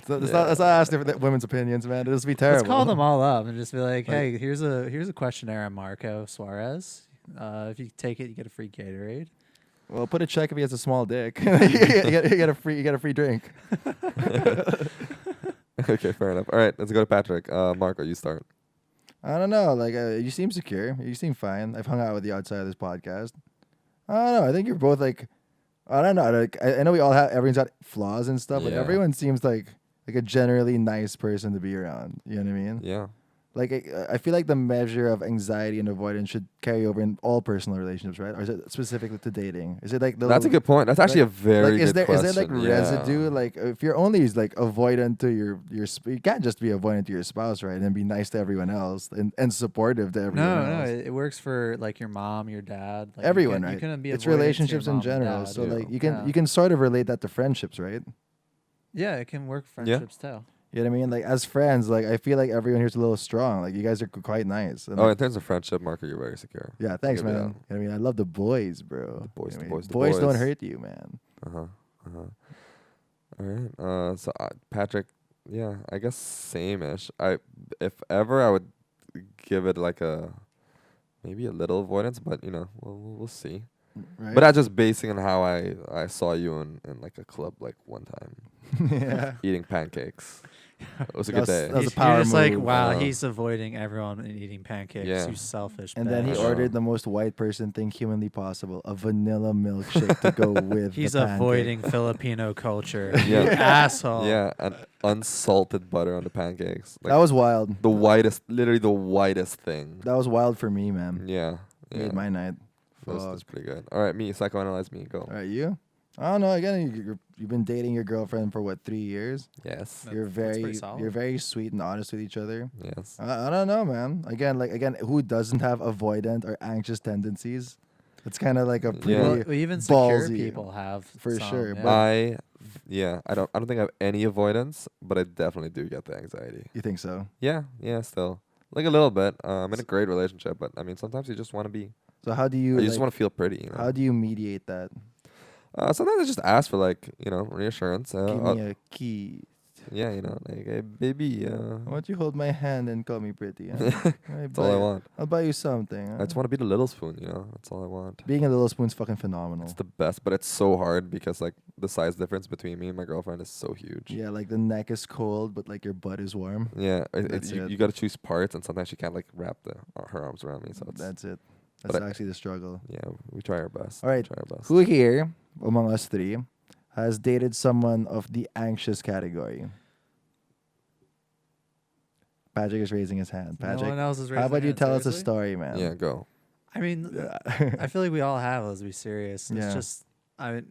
Speaker 2: Let's not ask different women's opinions, man. It'll just be terrible.
Speaker 3: Let's call them all up and just be like,
Speaker 2: Like-
Speaker 3: hey, here's a questionnaire on Marco Suarez. If you take it, you get a free Gatorade.
Speaker 2: Well, put a check if he has a small dick. you get a free drink.
Speaker 1: Okay, fair enough. All right, let's go to Patrick. Marco, you start.
Speaker 2: I don't know. Like you seem secure. You seem fine. I've hung out with you outside of this podcast. I don't know. I think you're both like. I don't know. Like I know we all have. Everyone's got flaws and stuff, but
Speaker 1: Yeah.
Speaker 2: everyone seems like a generally nice person to be around. You know what I mean?
Speaker 1: Yeah.
Speaker 2: Like I feel like the measure of anxiety and avoidance should carry over in all personal relationships, right? Or is it specifically to dating? Is it like
Speaker 1: That's a good point. That's actually a very
Speaker 2: like, is
Speaker 1: good
Speaker 2: there is
Speaker 1: question.
Speaker 2: there like
Speaker 1: Yeah.
Speaker 2: residue? Like if you're only like avoidant to your you can't just be avoidant to your spouse, right? And be nice to everyone else and supportive to everyone
Speaker 3: No,
Speaker 2: else.
Speaker 3: it works for like your mom, your dad, like
Speaker 2: Everyone,
Speaker 3: you
Speaker 2: right?
Speaker 3: couldn't be
Speaker 2: It's
Speaker 3: avoidant to your
Speaker 2: relationships in
Speaker 3: mom and
Speaker 2: general.
Speaker 3: dad.
Speaker 2: So
Speaker 1: Yeah.
Speaker 2: like you
Speaker 3: Yeah.
Speaker 2: can sort of relate that to friendships, right?
Speaker 3: Yeah, it can work friendships too.
Speaker 2: You know what I mean? Like as friends, like I feel like everyone here's a little strong. Like you guys are quite nice. And
Speaker 1: Oh,
Speaker 2: like,
Speaker 1: in terms of friendship, Marco, you're very secure.
Speaker 2: yeah, thanks,
Speaker 1: give
Speaker 2: man.
Speaker 1: it
Speaker 2: You
Speaker 1: up.
Speaker 2: know what I mean, I love the boys, bro.
Speaker 1: The boys,
Speaker 2: You know
Speaker 1: the
Speaker 2: what I mean?
Speaker 1: boys, the
Speaker 2: Boys don't
Speaker 1: boys.
Speaker 2: hurt you, man.
Speaker 1: All right. So Patrick, yeah, I guess same-ish. If ever, I would give it like maybe a little avoidance, but we'll see.
Speaker 2: Right?
Speaker 1: But that's just basing on how I saw you in like a club like one time
Speaker 2: yeah.
Speaker 1: eating pancakes. It was a
Speaker 2: That
Speaker 1: good day.
Speaker 2: was a
Speaker 3: You're
Speaker 2: power
Speaker 3: just like,
Speaker 2: move.
Speaker 3: wow,
Speaker 1: Uh-huh.
Speaker 3: he's avoiding everyone and eating pancakes.
Speaker 1: Yeah.
Speaker 3: You selfish.
Speaker 2: And then he
Speaker 3: bitch.
Speaker 2: ordered the most white person thing humanly possible, a vanilla milkshake to go with
Speaker 3: He's
Speaker 2: the pancake.
Speaker 3: avoiding Filipino culture.
Speaker 1: Yeah.
Speaker 3: You asshole.
Speaker 1: Yeah, and unsalted butter on the pancakes. Like
Speaker 2: That was wild.
Speaker 1: the whitest, literally the whitest thing.
Speaker 2: That was wild for me, man.
Speaker 1: Yeah. Yeah.
Speaker 2: Made my night.
Speaker 1: That's
Speaker 2: Fuck.
Speaker 1: pretty good. All right, psychoanalyze me. Go.
Speaker 2: All right, you? I don't know. Again, you've been dating your girlfriend for what, 3 years?
Speaker 1: Yes.
Speaker 3: That-
Speaker 2: You're
Speaker 3: that's
Speaker 2: very
Speaker 3: pretty solid.
Speaker 2: you're very sweet and honest with each other.
Speaker 1: Yes.
Speaker 2: I don't know, man. Again, who doesn't have avoidant or anxious tendencies? It's kind of like a pretty.
Speaker 1: Yeah.
Speaker 3: Well, even secure
Speaker 2: ballsy.
Speaker 3: people have
Speaker 2: For
Speaker 3: some,
Speaker 2: sure,
Speaker 3: yeah.
Speaker 2: but-
Speaker 1: I don't think I have any avoidance, but I definitely do get the anxiety.
Speaker 2: You think so?
Speaker 1: Yeah, still. Like a little bit. I'm in a great relationship, but I mean sometimes you just want to be
Speaker 2: So how do you?
Speaker 1: you just
Speaker 2: like,
Speaker 1: want to feel pretty, you know.
Speaker 2: how do you mediate that?
Speaker 1: Sometimes I just ask for like, reassurance.
Speaker 2: Give me a key.
Speaker 1: Yeah, like hey, baby,
Speaker 2: Why don't you hold my hand and call me pretty? Huh?
Speaker 1: that's all I want.
Speaker 2: I'll buy you something.
Speaker 1: I just want to be the little spoon, That's all I want.
Speaker 2: Being a little spoon's fucking phenomenal.
Speaker 1: It's the best, but it's so hard because like the size difference between me and my girlfriend is so huge.
Speaker 2: Yeah, like the neck is cold, but like your butt is warm.
Speaker 1: Yeah,
Speaker 2: That's
Speaker 1: you,
Speaker 2: it.
Speaker 1: you got to choose parts, and sometimes she can't like wrap her arms around me. So it's
Speaker 2: That's it.
Speaker 1: but
Speaker 2: That's
Speaker 1: I-
Speaker 2: actually the struggle.
Speaker 1: yeah, we try our best.
Speaker 2: All right,
Speaker 1: we try our best.
Speaker 2: Who here among us three has dated someone of the anxious category? Patrick is raising his hand.
Speaker 3: No
Speaker 2: Patrick,
Speaker 3: one else is
Speaker 2: how
Speaker 3: raising
Speaker 2: about
Speaker 3: their
Speaker 2: you
Speaker 3: hand,
Speaker 2: tell us a
Speaker 3: seriously?
Speaker 2: story, man?
Speaker 1: Yeah, go.
Speaker 3: I mean, I feel like we all have. Let's be serious.
Speaker 2: Yeah.
Speaker 3: It's just,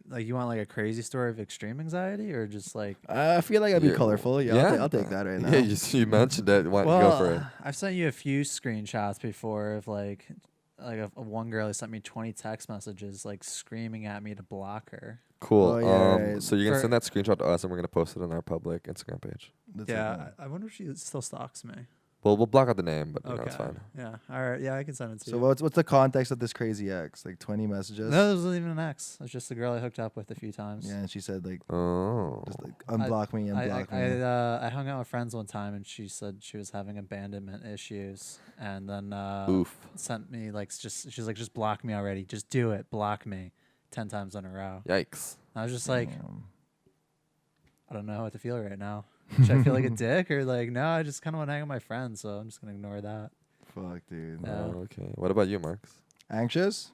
Speaker 3: like you want like a crazy story of extreme anxiety, or just like.
Speaker 2: I feel like I'd be
Speaker 1: You're-
Speaker 2: colorful. Yeah, I'll take that right now.
Speaker 1: Yeah, you mentioned that. Why don't you go for it?
Speaker 3: I've sent you a few screenshots before of like a one girl who sent me 20 text messages like screaming at me to block her.
Speaker 1: Cool.
Speaker 2: Oh, yeah, right.
Speaker 1: So you're gonna
Speaker 3: For-
Speaker 1: send that screenshot to us, and we're gonna post it on our public Instagram page.
Speaker 2: That's
Speaker 3: Yeah,
Speaker 2: okay.
Speaker 3: I wonder if she still stalks me.
Speaker 1: Well, we'll block out the name, but you know,
Speaker 3: Okay.
Speaker 1: it's fine.
Speaker 3: Yeah. All right. Yeah, I can send it to
Speaker 2: So
Speaker 3: you.
Speaker 2: what's the context of this crazy ex? Like 20 messages?
Speaker 3: No, this wasn't even an ex. It's just a girl I hooked up with a few times.
Speaker 2: Yeah, and she said like
Speaker 1: Oh.
Speaker 2: just like unblock me, unblock me.
Speaker 3: I hung out with friends one time and she said she was having abandonment issues and then
Speaker 1: Oof.
Speaker 3: sent me like she's like just block me already, just do it, block me 10 times in a row.
Speaker 1: Yikes.
Speaker 3: I was just like,
Speaker 2: Damn.
Speaker 3: I don't know what to feel right now. Should I feel like a dick or like no? I just kind of want to hang with my friends, so I'm just gonna ignore that.
Speaker 2: Fuck, dude.
Speaker 3: Yeah.
Speaker 1: Oh, okay. What about you, Marks?
Speaker 2: Anxious?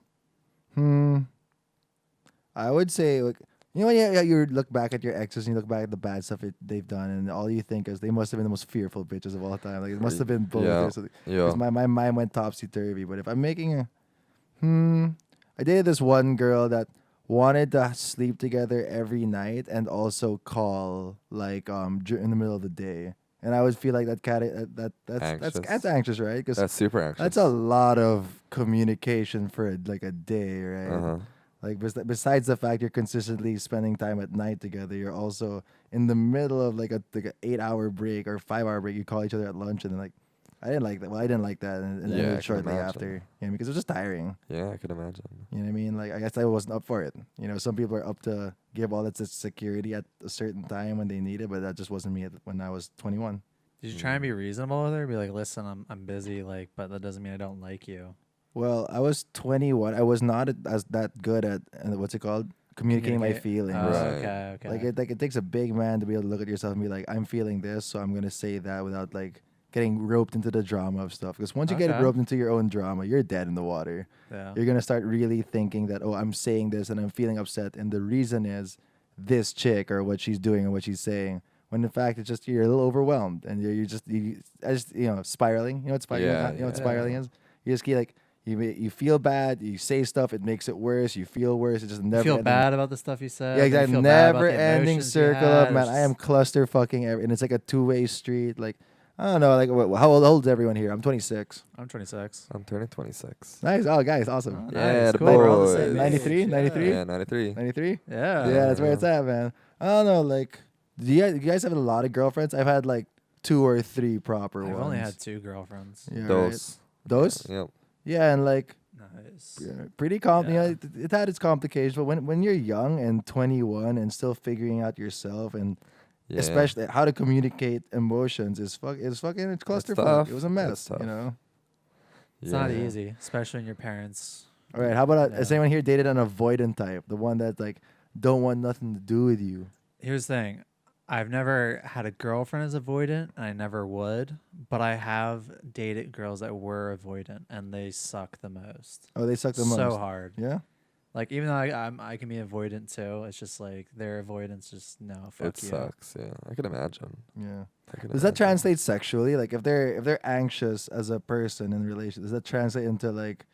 Speaker 2: I would say like you look back at your exes and you look back at the bad stuff they've done, and all you think is they must have been the most fearful bitches of all time. Like it must have been both.
Speaker 1: Yeah.
Speaker 2: Or something.
Speaker 1: Yeah.
Speaker 2: 'Cause my mind went topsy turvy. But if I'm making I dated this one girl that wanted to sleep together every night and also call like in the middle of the day, and I would feel like that's anxious, right? Because
Speaker 1: That's super anxious.
Speaker 2: that's a lot of communication for like a day, right?
Speaker 1: Uh-huh.
Speaker 2: Like besides the fact you're consistently spending time at night together, you're also in the middle of like a 8-hour break or 5-hour break. You call each other at lunch, and then like I didn't like that. Well, I didn't like that, and
Speaker 1: Yeah, I
Speaker 2: ended
Speaker 1: can
Speaker 2: shortly
Speaker 1: imagine.
Speaker 2: after. You know, because it was just tiring.
Speaker 1: Yeah, I could imagine.
Speaker 2: You know what I mean? Like I guess I wasn't up for it. You know, some people are up to give all that security at a certain time when they need it, but that just wasn't me when I was 21.
Speaker 3: Did you try and be reasonable with her? Be like, listen, I'm busy, like, but that doesn't mean I don't like you.
Speaker 2: Well, I was 21. I was not as that good at what's it called? Communicating my
Speaker 3: Communicate.
Speaker 2: feelings.
Speaker 3: Oh,
Speaker 1: Right.
Speaker 3: okay.
Speaker 2: Like it takes a big man to be able to look at yourself and be like, I'm feeling this, so I'm gonna say that without like getting roped into the drama of stuff. Because once you get
Speaker 3: Okay.
Speaker 2: roped into your own drama, you're dead in the water.
Speaker 3: Yeah.
Speaker 2: You're gonna start really thinking that, oh, I'm saying this and I'm feeling upset, and the reason is this chick or what she's doing or what she's saying. When in fact it's just you're a little overwhelmed and you're just spiraling. You know what spiraling?
Speaker 1: Yeah,
Speaker 2: You know what
Speaker 1: yeah.
Speaker 2: spiraling is? You just get like you feel bad, you say stuff, it makes it worse. You feel worse. It just never.
Speaker 3: You feel
Speaker 2: ending.
Speaker 3: bad about the stuff you said.
Speaker 2: Yeah,
Speaker 3: then you
Speaker 2: exactly.
Speaker 3: feel bad about
Speaker 2: Never
Speaker 3: the
Speaker 2: ending
Speaker 3: emotions you
Speaker 2: circle
Speaker 3: had.
Speaker 2: of man. I am cluster fucking, and it's like a 2-way street. Like I don't know. Like how old is everyone here? I'm 26.
Speaker 3: I'm 26.
Speaker 1: I'm turning 26.
Speaker 2: Nice. Oh, guys, awesome.
Speaker 3: Oh,
Speaker 1: Yeah,
Speaker 3: nice.
Speaker 1: the
Speaker 3: Cool. We're all the
Speaker 1: boys.
Speaker 3: same
Speaker 2: 93?
Speaker 3: age.
Speaker 2: 93?
Speaker 1: Yeah, 93.
Speaker 2: 93.
Speaker 3: Yeah.
Speaker 2: Yeah, that's where it's at, man. I don't know. Like, do you guys have a lot of girlfriends? I've had like 2 or 3 proper
Speaker 3: I've
Speaker 2: ones.
Speaker 3: only had 2 girlfriends.
Speaker 2: Yeah, right.
Speaker 1: Those.
Speaker 2: Those?
Speaker 1: Yep.
Speaker 2: Yeah, and like
Speaker 3: Nice.
Speaker 2: pretty
Speaker 3: Yeah.
Speaker 2: you know, it had its complications. But when you're young and 21 and still figuring out yourself and
Speaker 1: Yeah.
Speaker 2: especially how to communicate emotions it's clusterfuck.
Speaker 1: tough.
Speaker 2: It was a
Speaker 1: It's
Speaker 2: mess,
Speaker 1: tough.
Speaker 2: you know.
Speaker 3: It's not
Speaker 1: Yeah.
Speaker 3: easy, especially when your parents.
Speaker 2: All right, how about has
Speaker 3: Yeah.
Speaker 2: anyone here dated an avoidant type, the one that like don't want nothing to do with you?
Speaker 3: Here's the thing. I've never had a girlfriend as avoidant, and I never would. But I have dated girls that were avoidant, and they suck the most.
Speaker 2: Oh, they suck the most.
Speaker 3: So hard.
Speaker 2: Yeah.
Speaker 3: Like even though I can be avoidant too, it's just like their avoidance just no fuck
Speaker 1: It
Speaker 3: you.
Speaker 1: sucks. Yeah, I can imagine.
Speaker 2: Yeah.
Speaker 1: I can
Speaker 2: Does that
Speaker 1: imagine.
Speaker 2: translate sexually? Like if they're anxious as a person in relation, does that translate into like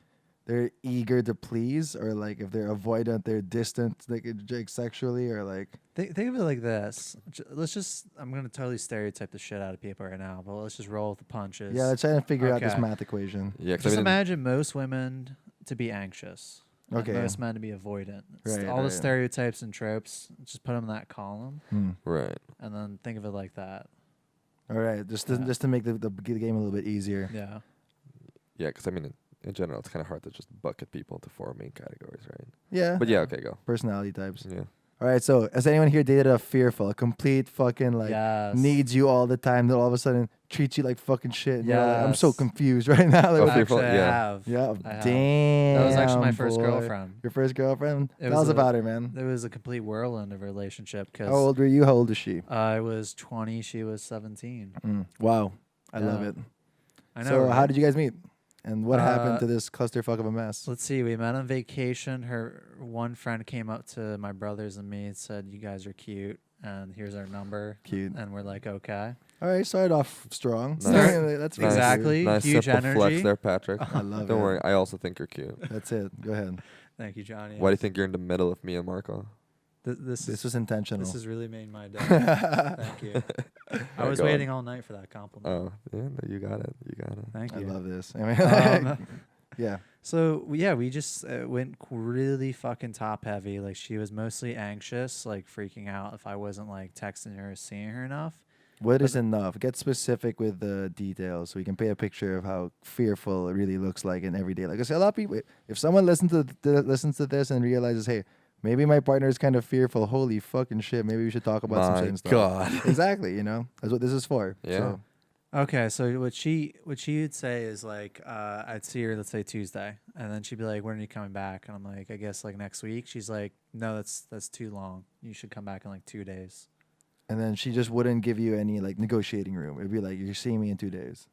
Speaker 2: they're eager to please, or like if they're avoidant, they're distant, like sexually, or like
Speaker 3: Think of it like this. Let's just. I'm gonna totally stereotype the shit out of people right now, but let's just roll with the punches.
Speaker 2: yeah, let's try to figure out this
Speaker 3: Okay.
Speaker 2: math equation.
Speaker 1: Yeah, 'cause
Speaker 3: Just
Speaker 1: I mean,
Speaker 3: imagine most women to be anxious. and
Speaker 2: Okay.
Speaker 3: most men to be avoidant. It's
Speaker 2: Right,
Speaker 3: all the
Speaker 2: right.
Speaker 3: stereotypes and tropes. Just put them in that column,
Speaker 1: right.
Speaker 3: and then think of it like that.
Speaker 2: All right, just
Speaker 3: Yeah.
Speaker 2: to make the game a little bit easier.
Speaker 3: Yeah.
Speaker 1: Yeah, because I mean, in general, it's kind of hard to just bucket people into 4 main categories, right?
Speaker 2: Yeah.
Speaker 1: But yeah, okay, go.
Speaker 2: Personality types.
Speaker 1: Yeah.
Speaker 2: All right, so has anyone here dated a fearful, a complete fucking like
Speaker 3: Yes.
Speaker 2: needs you all the time, that all of a sudden treats you like fucking shit? And you're like, I'm so
Speaker 3: Yes.
Speaker 2: confused right now. Like,
Speaker 1: Oh,
Speaker 2: what-
Speaker 1: fearful,
Speaker 3: Actually, I
Speaker 1: yeah.
Speaker 3: have.
Speaker 2: yeah,
Speaker 3: I have.
Speaker 2: damn.
Speaker 3: That was actually my first
Speaker 2: boy.
Speaker 3: girlfriend.
Speaker 2: Your first girlfriend?
Speaker 3: It
Speaker 2: Tell
Speaker 3: was
Speaker 2: us
Speaker 3: a-
Speaker 2: about her, man.
Speaker 3: It was a complete whirlwind of a relationship
Speaker 2: How
Speaker 3: because
Speaker 2: old were you? How old is she?
Speaker 3: I was 20, she was 17.
Speaker 2: Wow, I love
Speaker 3: Yeah.
Speaker 2: it.
Speaker 3: I know.
Speaker 2: So, how
Speaker 3: right?
Speaker 2: did you guys meet? And what happened
Speaker 3: Uh,
Speaker 2: to this clusterfuck of a mess?
Speaker 3: Let's see. We met on vacation. Her one friend came up to my brothers and me and said, "You guys are cute," and here's our number.
Speaker 2: Cute.
Speaker 3: And we're like, okay.
Speaker 2: All right, started off strong.
Speaker 1: Nice.
Speaker 2: That's
Speaker 1: Nice.
Speaker 3: Exactly.
Speaker 1: Nice
Speaker 3: Huge
Speaker 1: simple flex
Speaker 3: energy.
Speaker 1: there, Patrick.
Speaker 2: I love
Speaker 1: Don't
Speaker 2: it.
Speaker 1: worry, I also think you're cute.
Speaker 2: That's it. Go ahead.
Speaker 3: Thank you, Johnny.
Speaker 1: Why do you think you're in the middle of me and Marco?
Speaker 2: This was intentional.
Speaker 3: This has really made my day. Thank you. I was
Speaker 1: Go on.
Speaker 3: waiting all night for that compliment.
Speaker 1: Oh, yeah, no, you got it. You got it.
Speaker 3: Thank
Speaker 2: I
Speaker 3: you.
Speaker 2: love this. I mean, yeah.
Speaker 3: So yeah, we just went really fucking top heavy. Like she was mostly anxious, like freaking out if I wasn't like texting her or seeing her enough.
Speaker 2: What is enough? Get specific with the details so we can paint a picture of how fearful it really looks like in everyday life. Because a lot of people, if someone listens to this and realizes, hey, maybe my partner is kind of fearful. Holy fucking shit! Maybe we should talk about some certain stuff.
Speaker 1: God.
Speaker 2: Exactly. That's what this is for.
Speaker 1: Yeah.
Speaker 2: So,
Speaker 3: Okay, so what she would say is like, I'd see her, let's say Tuesday, and then she'd be like, "When are you coming back?" And I'm like, "I guess like next week." She's like, "No, that's too long. You should come back in like 2 days."
Speaker 2: and then she just wouldn't give you any like negotiating room. It'd be like, you're seeing me in 2 days.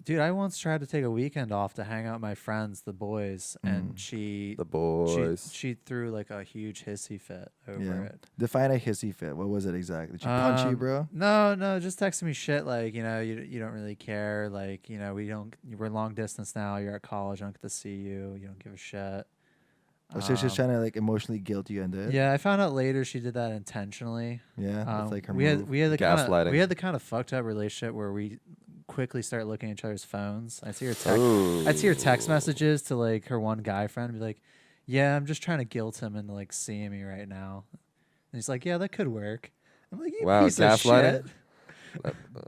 Speaker 3: Dude, I once tried to take a weekend off to hang out with my friends, the boys, and
Speaker 1: The boys.
Speaker 3: she threw like a huge hissy fit over
Speaker 2: Yeah.
Speaker 3: it.
Speaker 2: Define a hissy fit. What was it exactly? Did she punch you, bro?
Speaker 3: No, just texting me shit like, you don't really care, like, we're long distance now, you're at college, I don't get to see you, you don't give a shit.
Speaker 2: So she's trying to like emotionally guilt you into it.
Speaker 3: Yeah, I found out later she did that intentionally.
Speaker 2: Yeah, that's like her
Speaker 3: we
Speaker 2: move.
Speaker 3: had the
Speaker 1: Gaslighting.
Speaker 3: kind of fucked up relationship where we quickly start looking at each other's phones. I'd see her text messages to like her one guy friend and be like, "Yeah, I'm just trying to guilt him into like seeing me right now." And he's like, "Yeah, that could work." I'm like, "You
Speaker 1: Wow,
Speaker 3: piece of
Speaker 1: gaslighting?
Speaker 3: shit."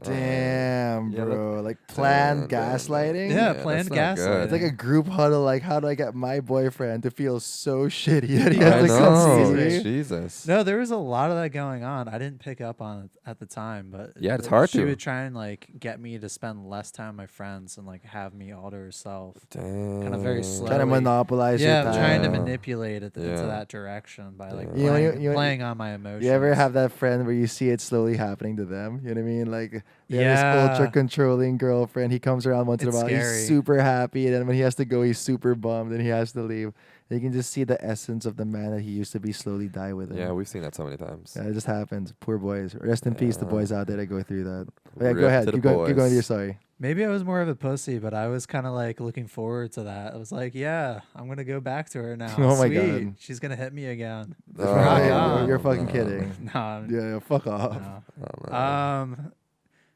Speaker 2: Damn,
Speaker 1: yeah,
Speaker 2: bro. Like planned
Speaker 1: damn.
Speaker 2: gaslighting.
Speaker 3: Yeah,
Speaker 1: that's
Speaker 3: planned
Speaker 1: not good.
Speaker 3: gaslighting.
Speaker 2: It's like a group huddle. Like, how do I get my boyfriend to feel so shitty that he
Speaker 1: I
Speaker 2: has to come see
Speaker 1: know.
Speaker 2: me?
Speaker 1: Jesus.
Speaker 3: No, there was a lot of that going on. I didn't pick up on it at the time, but
Speaker 1: Yeah, it's hard
Speaker 3: she
Speaker 1: to.
Speaker 3: would try and like get me to spend less time with my friends and like have me all to herself.
Speaker 1: Damn.
Speaker 3: Kind of very slow.
Speaker 2: Trying to monopolize your
Speaker 3: Yeah,
Speaker 2: time.
Speaker 3: trying to
Speaker 1: Yeah.
Speaker 3: manipulate it into
Speaker 1: Yeah.
Speaker 3: that direction by like
Speaker 1: Yeah.
Speaker 3: playing on my emotions.
Speaker 2: You ever have that friend where you see it slowly happening to them? You know what I mean? Like, they have
Speaker 3: Yeah.
Speaker 2: this ultra controlling girlfriend. He comes around once in a
Speaker 3: It's
Speaker 2: while.
Speaker 3: scary.
Speaker 2: He's super happy. And then when he has to go, he's super bummed and he has to leave. And you can just see the essence of the man that he used to be slowly die with him.
Speaker 1: Yeah, we've seen that so many times.
Speaker 2: Yeah, it just happens. Poor boys. Rest in peace, the
Speaker 1: Yeah.
Speaker 2: boys out there that go through that. But yeah,
Speaker 1: Rip
Speaker 2: go ahead.
Speaker 1: to the
Speaker 2: Keep going with
Speaker 1: boys.
Speaker 2: your story.
Speaker 3: Maybe I was more of a pussy, but I was kind of like looking forward to that. I was like, yeah, I'm gonna go back to her now.
Speaker 2: Oh my
Speaker 3: Sweet.
Speaker 2: God.
Speaker 3: She's gonna hit me again.
Speaker 1: Oh,
Speaker 3: Rock
Speaker 2: You're-
Speaker 3: on.
Speaker 2: You're fucking
Speaker 1: no.
Speaker 2: kidding.
Speaker 3: No, I'm-
Speaker 2: Yeah, fuck off.
Speaker 3: no.
Speaker 1: Oh, man.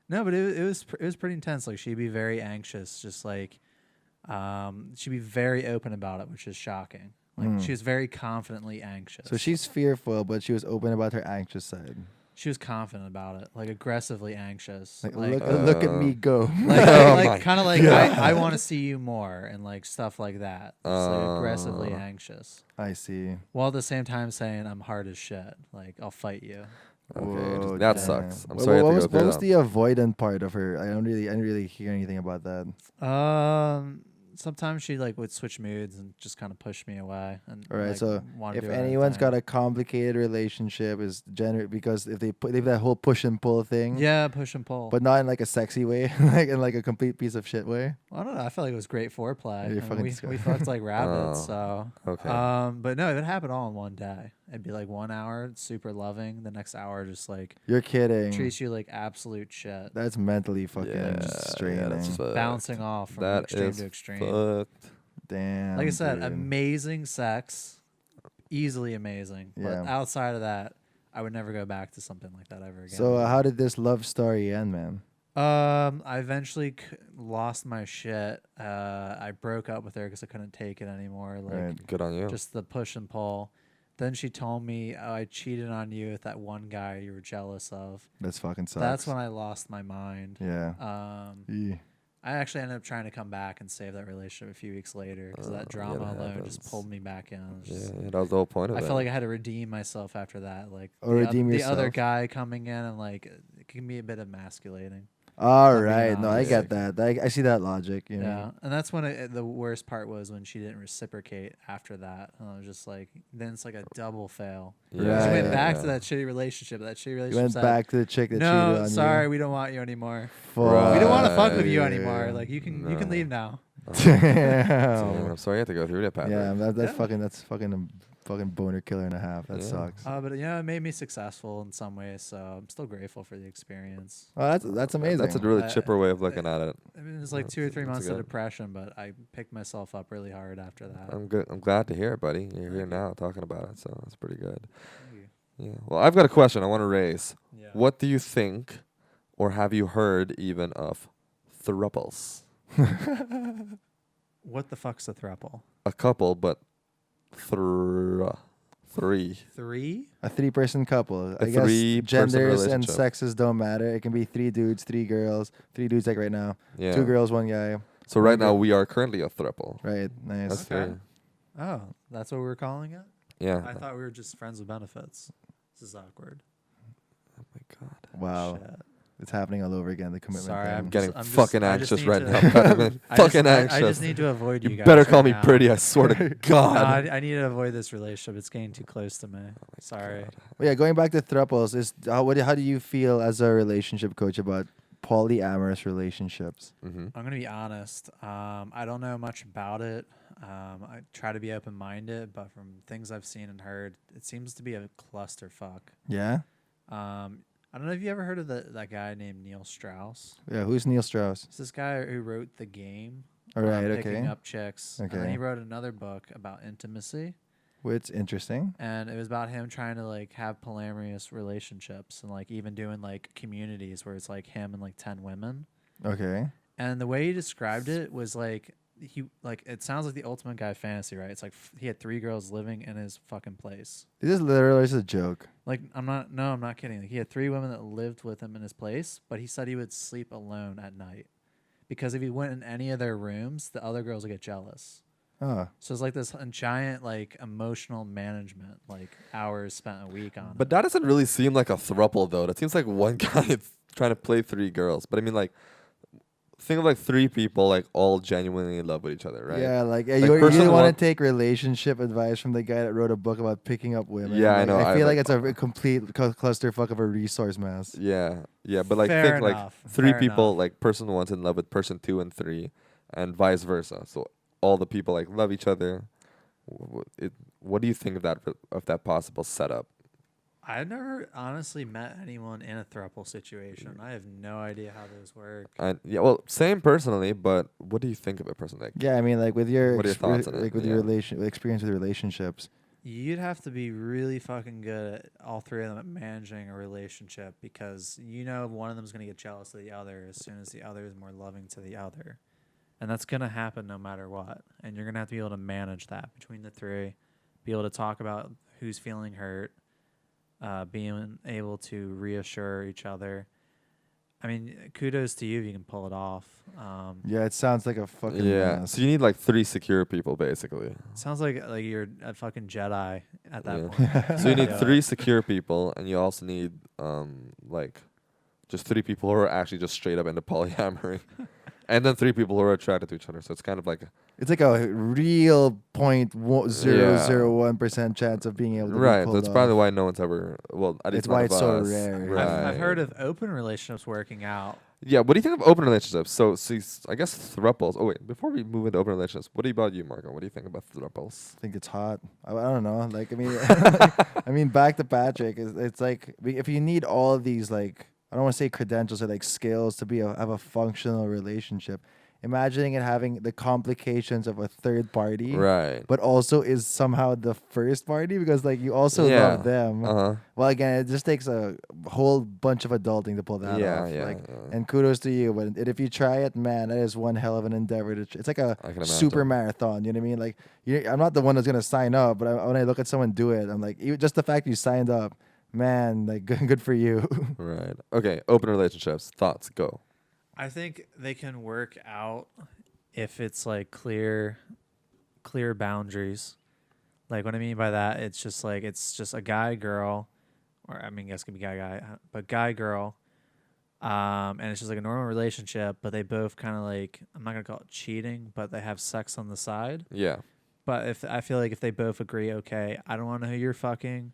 Speaker 3: No, but it was pretty intense. Like she'd be very anxious, just like she'd be very open about it, which is shocking. Like she was very confidently anxious.
Speaker 2: So she's fearful, but she was open about her anxious side.
Speaker 3: She was confident about it, like aggressively anxious.
Speaker 2: Like,
Speaker 3: Like,
Speaker 2: look at me go.
Speaker 1: Oh my
Speaker 3: like kind of like
Speaker 2: God.
Speaker 3: I want to see you more and like stuff like that. Just like aggressively anxious,
Speaker 2: I see.
Speaker 3: while at the same time saying I'm hard as shit. Like I'll fight you.
Speaker 1: Okay,
Speaker 2: Whoa,
Speaker 1: that
Speaker 2: damn.
Speaker 1: sucks. I'm
Speaker 2: What-
Speaker 1: sorry you
Speaker 2: what
Speaker 1: have
Speaker 2: was,
Speaker 1: to go
Speaker 2: what
Speaker 1: through
Speaker 2: was
Speaker 1: that.
Speaker 2: the avoidant part of her? I didn't really hear anything about that.
Speaker 3: Sometimes she like would switch moods and just kind of push me away. And
Speaker 2: All right,
Speaker 3: like,
Speaker 2: so
Speaker 3: wanna
Speaker 2: if
Speaker 3: do her own
Speaker 2: anyone's
Speaker 3: thing.
Speaker 2: got a complicated relationship, is because if they have that whole push and pull thing,
Speaker 3: yeah, push and pull.
Speaker 2: but not in like a sexy way, like in like a complete piece of shit way.
Speaker 3: I don't know. I felt like it was great foreplay.
Speaker 2: You're
Speaker 3: I mean,
Speaker 2: fucking
Speaker 3: we
Speaker 2: disgusting.
Speaker 3: fucked like rabbits.
Speaker 1: Oh,
Speaker 3: So
Speaker 1: okay.
Speaker 3: but no, it would happen all in one day. It'd be like 1 hour super loving, the next hour just like
Speaker 2: You're kidding.
Speaker 3: treats you like absolute shit,
Speaker 2: That's mentally fucking
Speaker 1: yeah,
Speaker 2: straining.
Speaker 1: that's fucked.
Speaker 3: bouncing off from
Speaker 1: That
Speaker 3: extreme
Speaker 1: is
Speaker 3: to extreme.
Speaker 1: fucked.
Speaker 2: Damn.
Speaker 3: Like I said,
Speaker 2: dude.
Speaker 3: amazing sex, easily amazing.
Speaker 2: Yeah.
Speaker 3: But outside of that, I would never go back to something like that ever again.
Speaker 2: So how did this love story end, man?
Speaker 3: I eventually lost my shit. I broke up with her because I couldn't take it anymore. Like
Speaker 2: Right.
Speaker 1: Good on you.
Speaker 3: just the push and pull. Then she told me, oh, I cheated on you with that one guy you were jealous of.
Speaker 2: That's fucking sucks.
Speaker 3: That's when I lost my mind.
Speaker 2: Yeah. Eeh.
Speaker 3: I actually ended up trying to come back and save that relationship a few weeks later because that
Speaker 1: yeah,
Speaker 3: drama
Speaker 1: that
Speaker 3: alone
Speaker 1: happens.
Speaker 3: just pulled me back in. It was
Speaker 1: Yeah,
Speaker 3: just-
Speaker 1: that was the whole point of
Speaker 3: I
Speaker 1: it.
Speaker 3: felt like I had to redeem myself after that. Like
Speaker 2: Or redeem
Speaker 3: the other
Speaker 2: yourself.
Speaker 3: guy coming in and like it can be a bit emasculating.
Speaker 2: All
Speaker 3: being
Speaker 2: right. No, I
Speaker 3: honest.
Speaker 2: get that. I see that logic. You know.
Speaker 3: Yeah, and that's when the worst part was when she didn't reciprocate after that. And I was just like, then it's like a double fail.
Speaker 1: Yeah,
Speaker 3: She went
Speaker 2: yeah,
Speaker 3: back
Speaker 1: yeah.
Speaker 3: to that shitty relationship. That shitty
Speaker 2: You
Speaker 3: relationship
Speaker 2: went
Speaker 3: said,
Speaker 2: back to the chick that cheated
Speaker 3: no,
Speaker 2: on
Speaker 3: sorry,
Speaker 2: you.
Speaker 3: we don't want you anymore.
Speaker 1: Right.
Speaker 3: We don't want to fuck with you
Speaker 2: Yeah.
Speaker 3: anymore. Like you can leave now.
Speaker 1: Damn,
Speaker 2: Damn.
Speaker 1: I'm sorry you had to go through that, Patrick.
Speaker 2: Yeah, that's
Speaker 3: Yeah.
Speaker 2: fucking fucking boner killer and a half. That
Speaker 1: Yeah.
Speaker 2: sucks.
Speaker 3: But yeah, it made me successful in some ways, so I'm still grateful for the experience.
Speaker 2: Oh, that's amazing.
Speaker 1: That's a really
Speaker 3: Uh,
Speaker 1: chipper way of looking at it.
Speaker 3: I mean, it was like 2 or 3
Speaker 1: That's
Speaker 3: months of
Speaker 1: good.
Speaker 3: depression, but I picked myself up really hard after that.
Speaker 1: I'm good. I'm glad to hear it, buddy. You're here
Speaker 3: Thank you.
Speaker 1: now talking about it, so that's pretty good.
Speaker 3: Thank you.
Speaker 1: Yeah. Well, I've got a question I want to raise.
Speaker 3: Yeah.
Speaker 1: What do you think, or have you heard even of Throuples?
Speaker 3: What the fuck's a throuple?
Speaker 1: A couple, but three.
Speaker 3: 3?
Speaker 2: A 3-person couple.
Speaker 1: A
Speaker 2: I guess
Speaker 1: 3-person
Speaker 2: genders and
Speaker 1: relationship.
Speaker 2: sexes don't matter. It can be 3 dudes, 3 girls, 3 dudes like right now.
Speaker 1: Yeah.
Speaker 2: 2 girls, 1 guy.
Speaker 1: So right now we are currently a throuple.
Speaker 2: Right. Nice.
Speaker 1: That's
Speaker 3: Okay.
Speaker 1: three.
Speaker 3: Oh, that's what we were calling it?
Speaker 1: Yeah.
Speaker 3: I thought we were just friends with benefits. This is awkward.
Speaker 1: Oh my god.
Speaker 2: Wow.
Speaker 3: Shit.
Speaker 2: It's happening all over again. The commitment
Speaker 3: Sorry,
Speaker 2: thing.
Speaker 1: I'm getting
Speaker 3: I'm just-
Speaker 1: fucking
Speaker 3: I just
Speaker 1: anxious
Speaker 3: need
Speaker 1: right
Speaker 3: to-
Speaker 1: now. Fucking
Speaker 3: I
Speaker 1: anxious.
Speaker 3: just need to avoid you
Speaker 1: You
Speaker 3: guys.
Speaker 1: better
Speaker 3: right
Speaker 1: call me
Speaker 3: now.
Speaker 1: pretty. I swear to
Speaker 3: No,
Speaker 1: God.
Speaker 3: I need to avoid this relationship. It's getting too close to me. Sorry.
Speaker 1: God.
Speaker 2: Well, yeah, going back to throuples, how do you feel as a relationship coach about polyamorous relationships?
Speaker 1: Mm-hmm.
Speaker 3: I'm gonna be honest. I don't know much about it. I try to be open-minded, but from things I've seen and heard, it seems to be a clusterfuck.
Speaker 2: Yeah.
Speaker 3: I don't know if you ever heard of that guy named Neil Strauss.
Speaker 2: Yeah. Who's Neil Strauss?
Speaker 3: It's this guy who wrote The Game.
Speaker 2: All right.
Speaker 3: Picking
Speaker 2: Okay.
Speaker 3: up chicks. And then
Speaker 2: Okay.
Speaker 3: he wrote another book about intimacy,
Speaker 2: Which interesting.
Speaker 3: and it was about him trying to like have polyamorous relationships and like even doing like communities where it's like him and like 10 women.
Speaker 2: Okay.
Speaker 3: And the way he described it was like it sounds like the ultimate guy fantasy, right? It's like he had 3 girls living in his fucking place.
Speaker 2: This is literally just a joke.
Speaker 3: Like I'm not kidding. Like he had 3 women that lived with him in his place, but he said he would sleep alone at night because if he went in any of their rooms, the other girls would get jealous.
Speaker 2: Oh.
Speaker 3: So it's like this giant like emotional management, like hours spent a week on.
Speaker 1: But that doesn't really seem like a throuple, though. That seems like one guy is trying to play 3 girls. But I mean, like, think of like 3 people like all genuinely in love with each other, right?
Speaker 2: Yeah, like,
Speaker 1: Like,
Speaker 2: you
Speaker 1: person
Speaker 2: want
Speaker 1: one-
Speaker 2: to take relationship advice from the guy that wrote a book about picking up women.
Speaker 1: Yeah, I
Speaker 2: Like,
Speaker 1: know,
Speaker 2: I
Speaker 1: I
Speaker 2: feel like
Speaker 1: like-
Speaker 2: it's a complete clusterfuck of a resource mass.
Speaker 1: Yeah, yeah. But like,
Speaker 3: Fair
Speaker 1: think like
Speaker 3: enough,
Speaker 1: 3
Speaker 3: fair
Speaker 1: people,
Speaker 3: enough.
Speaker 1: like person 1's in love with person 2 and 3, and vice versa. So all the people like love each other. What do you think of that possible setup?
Speaker 3: I've never honestly met anyone in a throuple situation. I have no idea how those work.
Speaker 1: And yeah, well, same personally, but what do you think of it personally? Like,
Speaker 2: Yeah, I mean, like with your
Speaker 1: What are your thoughts on it?
Speaker 2: like with
Speaker 1: Yeah.
Speaker 2: your experience with relationships.
Speaker 3: You'd have to be really fucking good at all 3 of them at managing a relationship because you know one of them is going to get jealous of the other as soon as the other is more loving to the other. And that's going to happen no matter what. And you're going to have to be able to manage that between the 3, be able to talk about who's feeling hurt, being able to reassure each other. I mean, kudos to you if you can pull it off.
Speaker 2: Yeah, it sounds like a fucking
Speaker 1: yeah.
Speaker 2: mess.
Speaker 1: So you need like 3 secure people, basically.
Speaker 3: Sounds like you're a fucking Jedi at that
Speaker 1: Yeah.
Speaker 3: point.
Speaker 1: So you need
Speaker 3: Yeah.
Speaker 1: 3 secure people, and you also need like just 3 people who are actually just straight up into polyamory, and then 3 people who are attracted to each other. So it's kind of like
Speaker 2: It's like a real 0.0001% chance of being able to be
Speaker 1: right.
Speaker 2: pulled
Speaker 1: That's probably
Speaker 2: off.
Speaker 1: why no one's ever. Well, at least
Speaker 2: It's why
Speaker 1: none
Speaker 2: it's
Speaker 1: of
Speaker 2: so
Speaker 1: us.
Speaker 2: rare.
Speaker 1: Right.
Speaker 3: I've heard of open relationships working out.
Speaker 1: Yeah. What do you think of open relationships? So I guess throuples. Oh wait, before we move into open relationships, what about you, Marco? What do you think about throuples?
Speaker 2: I think it's hot. I don't know. Like, I mean, I mean, back to Patrick. It's like if you need all of these, like, I don't want to say credentials or like skills to have a functional relationship. Imagining it having the complications of a third party,
Speaker 1: Right.
Speaker 2: but also is somehow the first party because like you also
Speaker 1: Yeah.
Speaker 2: love them.
Speaker 1: Uh-huh.
Speaker 2: Well, again, it just takes a whole bunch of adulting to pull that
Speaker 1: Yeah,
Speaker 2: off.
Speaker 1: yeah,
Speaker 2: Like,
Speaker 1: yeah.
Speaker 2: and kudos to you. But if you try it, man, that is one hell of an endeavor. It's like a
Speaker 1: I can
Speaker 2: super
Speaker 1: imagine.
Speaker 2: marathon. You know what I mean? Like, I'm not the one that's gonna sign up, but when I look at someone do it, I'm like, just the fact you signed up, man, like good for you.
Speaker 1: Right. Okay. Open relationships. Thoughts. Go.
Speaker 3: I think they can work out if it's like clear boundaries. Like what I mean by that, it's just a guy girl, or I mean, I guess it could be guy, but guy girl. And it's just like a normal relationship, but they both kind of like, I'm not gonna call it cheating, but they have sex on the side.
Speaker 1: Yeah.
Speaker 3: But I feel like if they both agree, okay, I don't want to know who you're fucking,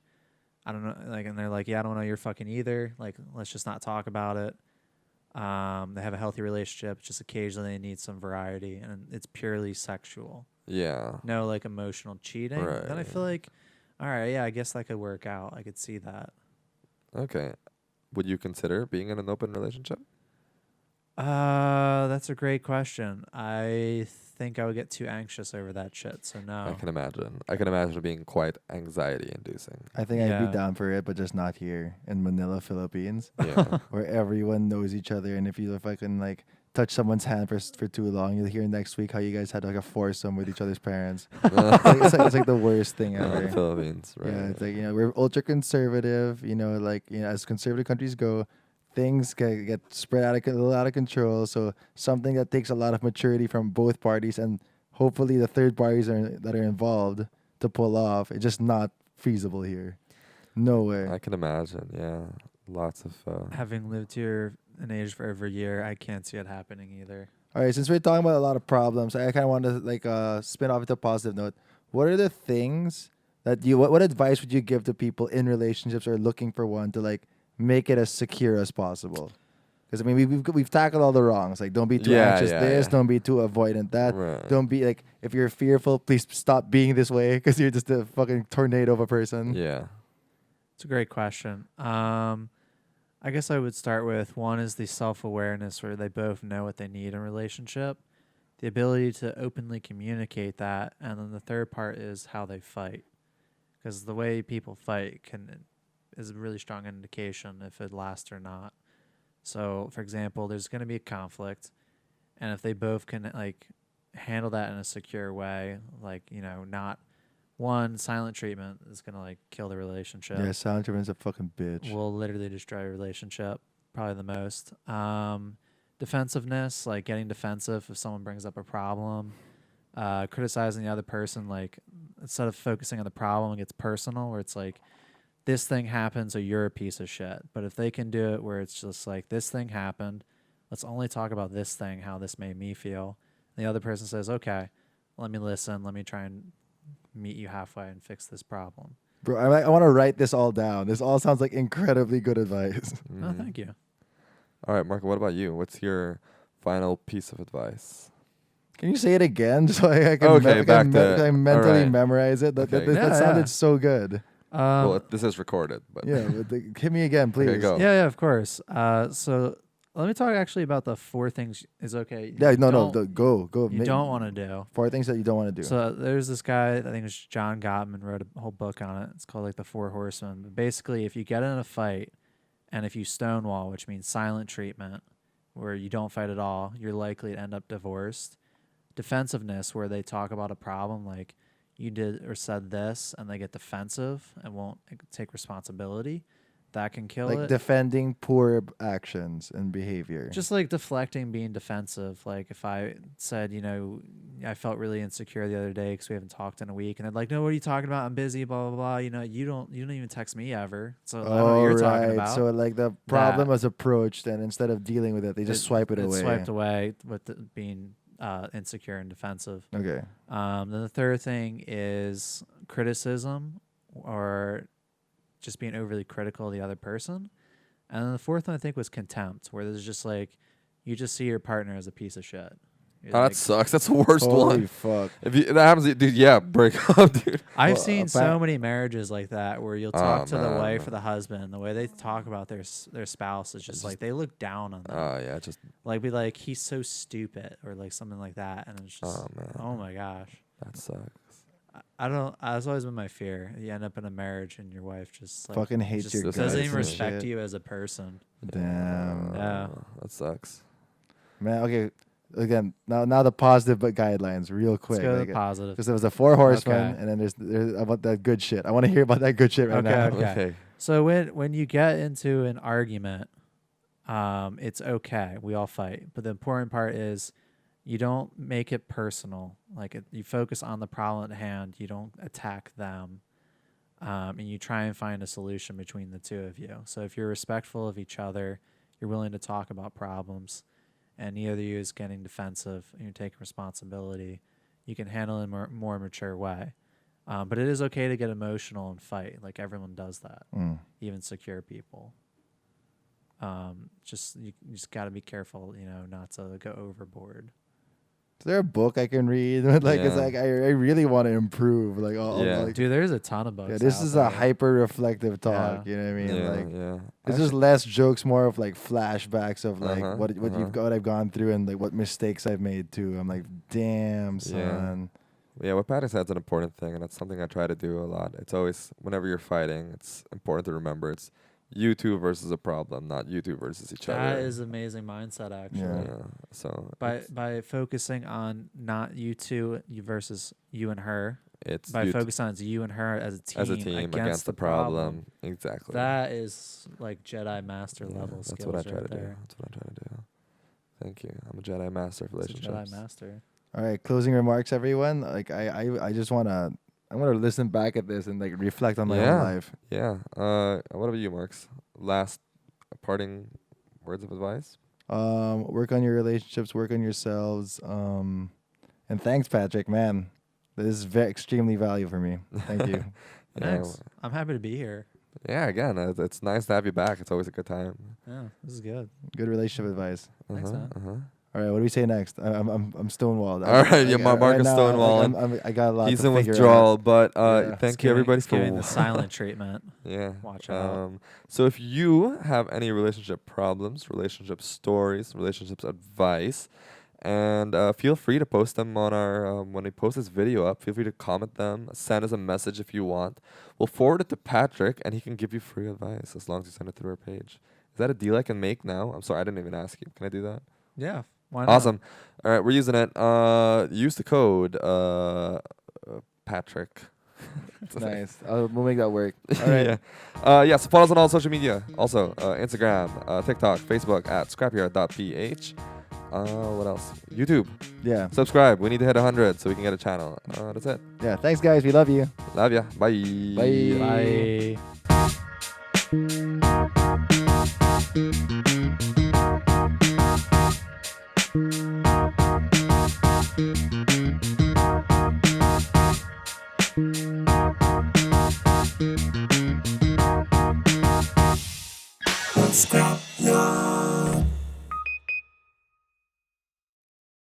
Speaker 3: I don't know, like, and they're like, yeah, I don't want to know you're fucking either. Like, let's just not talk about it. They have a healthy relationship. Just occasionally they need some variety, and it's purely sexual.
Speaker 1: Yeah.
Speaker 3: No like emotional cheating. Then I
Speaker 1: Right.
Speaker 3: feel like All right, yeah, I guess that could work out. I could see that.
Speaker 1: Okay. Would you consider being in an open relationship?
Speaker 3: That's a great question. I think I would get too anxious over that shit. So
Speaker 1: I
Speaker 3: no.
Speaker 1: can imagine. I can imagine it being quite anxiety inducing.
Speaker 2: I think I'd be
Speaker 3: Yeah.
Speaker 2: down for it, but just not here in Manila, Philippines,
Speaker 1: Yeah.
Speaker 2: where everyone knows each other. And if I can like touch someone's hand for too long, you'll hear next week how you guys had like a foursome with each other's parents. It's like the worst thing ever.
Speaker 1: Philippines, right?
Speaker 2: Yeah, it's like, we're ultra conservative. As conservative countries go, things get spread a little out of control. So something that takes a lot of maturity from both parties and hopefully the third parties that are involved to pull off. It's just not feasible here. No way.
Speaker 1: I can imagine. Yeah, lots of.
Speaker 3: Having lived here an age for over a year, I can't see it happening either.
Speaker 2: All right, since we're talking about a lot of problems, I kind of want to spin off into a positive note. What are the things that what advice would you give to people in relationships or looking for one to like make it as secure as possible? Because I mean, we've tackled all the wrongs. Like, don't be too anxious. Don't be too avoidant. That.
Speaker 1: Right.
Speaker 2: Don't be like, if you're fearful, please stop being this way because you're just a fucking tornado of a person.
Speaker 1: Yeah.
Speaker 3: It's a great question. I guess I would start with one is the self-awareness where they both know what they need in a relationship, the ability to openly communicate that, and then the third part is how they fight, because the way people fight is a really strong indication if it lasts or not. So, for example, there's going to be a conflict, and if they both can like handle that in a secure way, like not one silent treatment is going to like kill the relationship.
Speaker 2: Yeah, silent treatment's a fucking bitch.
Speaker 3: Will literally destroy a relationship, probably the most. Defensiveness, like getting defensive if someone brings up a problem. Criticizing the other person, like instead of focusing on the problem, it gets personal, where it's like, this thing happened, so you're a piece of shit. But if they can do it where it's just like, this thing happened, let's only talk about this thing, how this made me feel. And the other person says, okay, let me listen, let me try and meet you halfway and fix this problem.
Speaker 2: Bro, I want to write this all down. This all sounds like incredibly good advice.
Speaker 3: Oh, thank you.
Speaker 1: All right, Marco, what about you? What's your final piece of advice?
Speaker 2: Can you say it again so I can,
Speaker 1: Okay, back to-
Speaker 2: I mentally
Speaker 1: alright.
Speaker 2: memorize it? That
Speaker 1: Okay.
Speaker 2: that
Speaker 3: Yeah,
Speaker 2: sounded
Speaker 3: yeah.
Speaker 2: so good.
Speaker 1: Well, this is recorded, but
Speaker 2: Yeah, but hit me again, please.
Speaker 1: Okay, go.
Speaker 3: Yeah, of course. So let me talk actually about the 4 things is okay.
Speaker 2: Yeah,
Speaker 3: you
Speaker 2: no,
Speaker 3: don't-
Speaker 2: go.
Speaker 3: You don't want to do.
Speaker 2: 4 things that you don't want to do.
Speaker 3: So there's this guy, I think it's John Gottman, wrote a whole book on it. It's called like the 4 Horsemen. But basically, if you get in a fight and if you stonewall, which means silent treatment, where you don't fight at all, you're likely to end up divorced. Defensiveness, where they talk about a problem like you did or said this, and they get defensive and won't take responsibility. That can kill
Speaker 2: like
Speaker 3: it.
Speaker 2: defending poor actions and behavior.
Speaker 3: Just like deflecting, being defensive. Like if I said, I felt really insecure the other day because we haven't talked in a week, and they're like, "No, what are you talking about? I'm busy." Blah blah blah. You don't even text me ever, so I don't know what you're talking about.
Speaker 2: So like the problem was approached, and instead of dealing with it, they just swipe it away.
Speaker 3: Swiped away with being insecure and defensive.
Speaker 2: Okay.
Speaker 3: Then the third thing is criticism or just being overly critical of the other person. And then the fourth one I think was contempt, where there's just like you just see your partner as a piece of shit. You're
Speaker 1: Oh,
Speaker 3: like-
Speaker 1: that sucks. That's the worst
Speaker 2: Holy
Speaker 1: one.
Speaker 2: fuck.
Speaker 1: If that happens, dude, yeah, break up, dude.
Speaker 3: I've
Speaker 2: Well,
Speaker 3: seen so many marriages like that where you'll talk to the
Speaker 1: man.
Speaker 3: wife or the husband, the way they talk about their spouse is just like they look down on them.
Speaker 1: Oh yeah, just
Speaker 3: Like be like, he's so stupid or like something like that, and it's just
Speaker 1: oh man,
Speaker 3: oh my gosh.
Speaker 1: that sucks.
Speaker 3: I don't. That's always been my fear. You end up in a marriage and your wife just like
Speaker 2: Fucking hates
Speaker 3: just
Speaker 2: your
Speaker 3: doesn't
Speaker 2: guts
Speaker 3: even
Speaker 2: and
Speaker 3: respect
Speaker 2: shit.
Speaker 3: you as a person.
Speaker 2: Damn.
Speaker 3: Yeah.
Speaker 1: That sucks.
Speaker 2: Man, okay. Again, now the positive but guidelines real quick.
Speaker 3: Let's go to the positive.
Speaker 2: Because there was the 4 horsemen,
Speaker 3: Okay.
Speaker 2: and then there's I want that good shit. I want to hear about that good shit right
Speaker 3: Okay,
Speaker 2: now.
Speaker 3: okay. So when you get into an argument, it's okay. We all fight, but the important part is you don't make it personal. Like you focus on the problem at hand. You don't attack them, and you try and find a solution between the two of you. So if you're respectful of each other, you're willing to talk about problems, and neither of you is getting defensive, and you're taking responsibility, you can handle it in a more mature way. But it is okay to get emotional and fight. Like everyone does that, even secure people. You just got to be careful, not to go overboard.
Speaker 2: Is there a book I can read? Like it's
Speaker 1: Yeah.
Speaker 2: like I really want to improve. Like
Speaker 1: Yeah.
Speaker 2: like,
Speaker 3: Dude, there's a ton of books.
Speaker 2: yeah, this
Speaker 3: out
Speaker 2: is
Speaker 3: there.
Speaker 2: a hyper reflective talk.
Speaker 3: Yeah.
Speaker 2: You know what I mean?
Speaker 1: Yeah,
Speaker 2: Like
Speaker 1: yeah.
Speaker 2: it's just less jokes, more of like flashbacks of like
Speaker 1: Uh-huh,
Speaker 2: what I've gone through and like what mistakes I've made too. I'm like, damn son.
Speaker 1: Yeah, what Patrick said is an important thing, and that's something I try to do a lot. It's always, whenever you're fighting, it's important to remember it's you two versus a problem, not you two versus each other.
Speaker 3: That is amazing mindset, actually.
Speaker 1: Yeah. So
Speaker 3: By focusing on not you two versus you and her,
Speaker 1: it's
Speaker 3: by
Speaker 1: you
Speaker 3: focusing on it's you and her as a team,
Speaker 1: against the problem. Exactly.
Speaker 3: That is like Jedi Master level
Speaker 1: That's
Speaker 3: skills
Speaker 1: what I try
Speaker 3: right
Speaker 1: to do.
Speaker 3: there.
Speaker 1: That's what I try to do. Thank you. I'm a Jedi Master of
Speaker 3: It's a
Speaker 1: relationships.
Speaker 3: Jedi Master.
Speaker 2: All right, closing remarks, everyone. Like I just wanna listen back at this and like reflect on my own life.
Speaker 1: Yeah. What about you, Marks? Last parting words of advice?
Speaker 2: Work on your relationships, work on yourselves. And thanks, Patrick. Man, this is extremely valuable for me. Thank you.
Speaker 1: Yeah.
Speaker 3: Thanks. I'm happy to be here.
Speaker 1: Yeah, again, it's nice to have you back. It's always a good time.
Speaker 3: Yeah, this is good.
Speaker 2: Good relationship advice.
Speaker 3: Thanks, man.
Speaker 2: All right, what do we say next? I'm stonewalled.
Speaker 1: All right, yeah, Mark is stonewalling.
Speaker 2: I got a lot.
Speaker 1: He's
Speaker 2: to
Speaker 1: in
Speaker 2: figure
Speaker 1: withdrawal,
Speaker 2: out.
Speaker 1: but
Speaker 2: Yeah.
Speaker 1: thank you everybody for
Speaker 3: giving the silent treatment.
Speaker 1: Yeah.
Speaker 3: Watch out.
Speaker 1: So if you have any relationship problems, relationship stories, relationships advice, and feel free to post them on our when we post this video up. Feel free to comment them, send us a message if you want. We'll forward it to Patrick, and he can give you free advice as long as you send it through our page. Is that a deal I can make now? I'm sorry, I didn't even ask you. Can I do that?
Speaker 3: Yeah. Why not?
Speaker 1: Awesome. All right, we're using it. Use the code Patrick.
Speaker 2: Nice. We'll make that work. All right.
Speaker 1: Yeah. So follow us on all social media. Also, Instagram, TikTok, Facebook at scrapyard.ph. What else? YouTube.
Speaker 2: Yeah.
Speaker 1: Subscribe. We need to hit 100 so we can get a channel. That's it.
Speaker 2: Yeah. Thanks, guys. We love you.
Speaker 1: Love ya. Bye.
Speaker 2: Bye.
Speaker 3: Bye.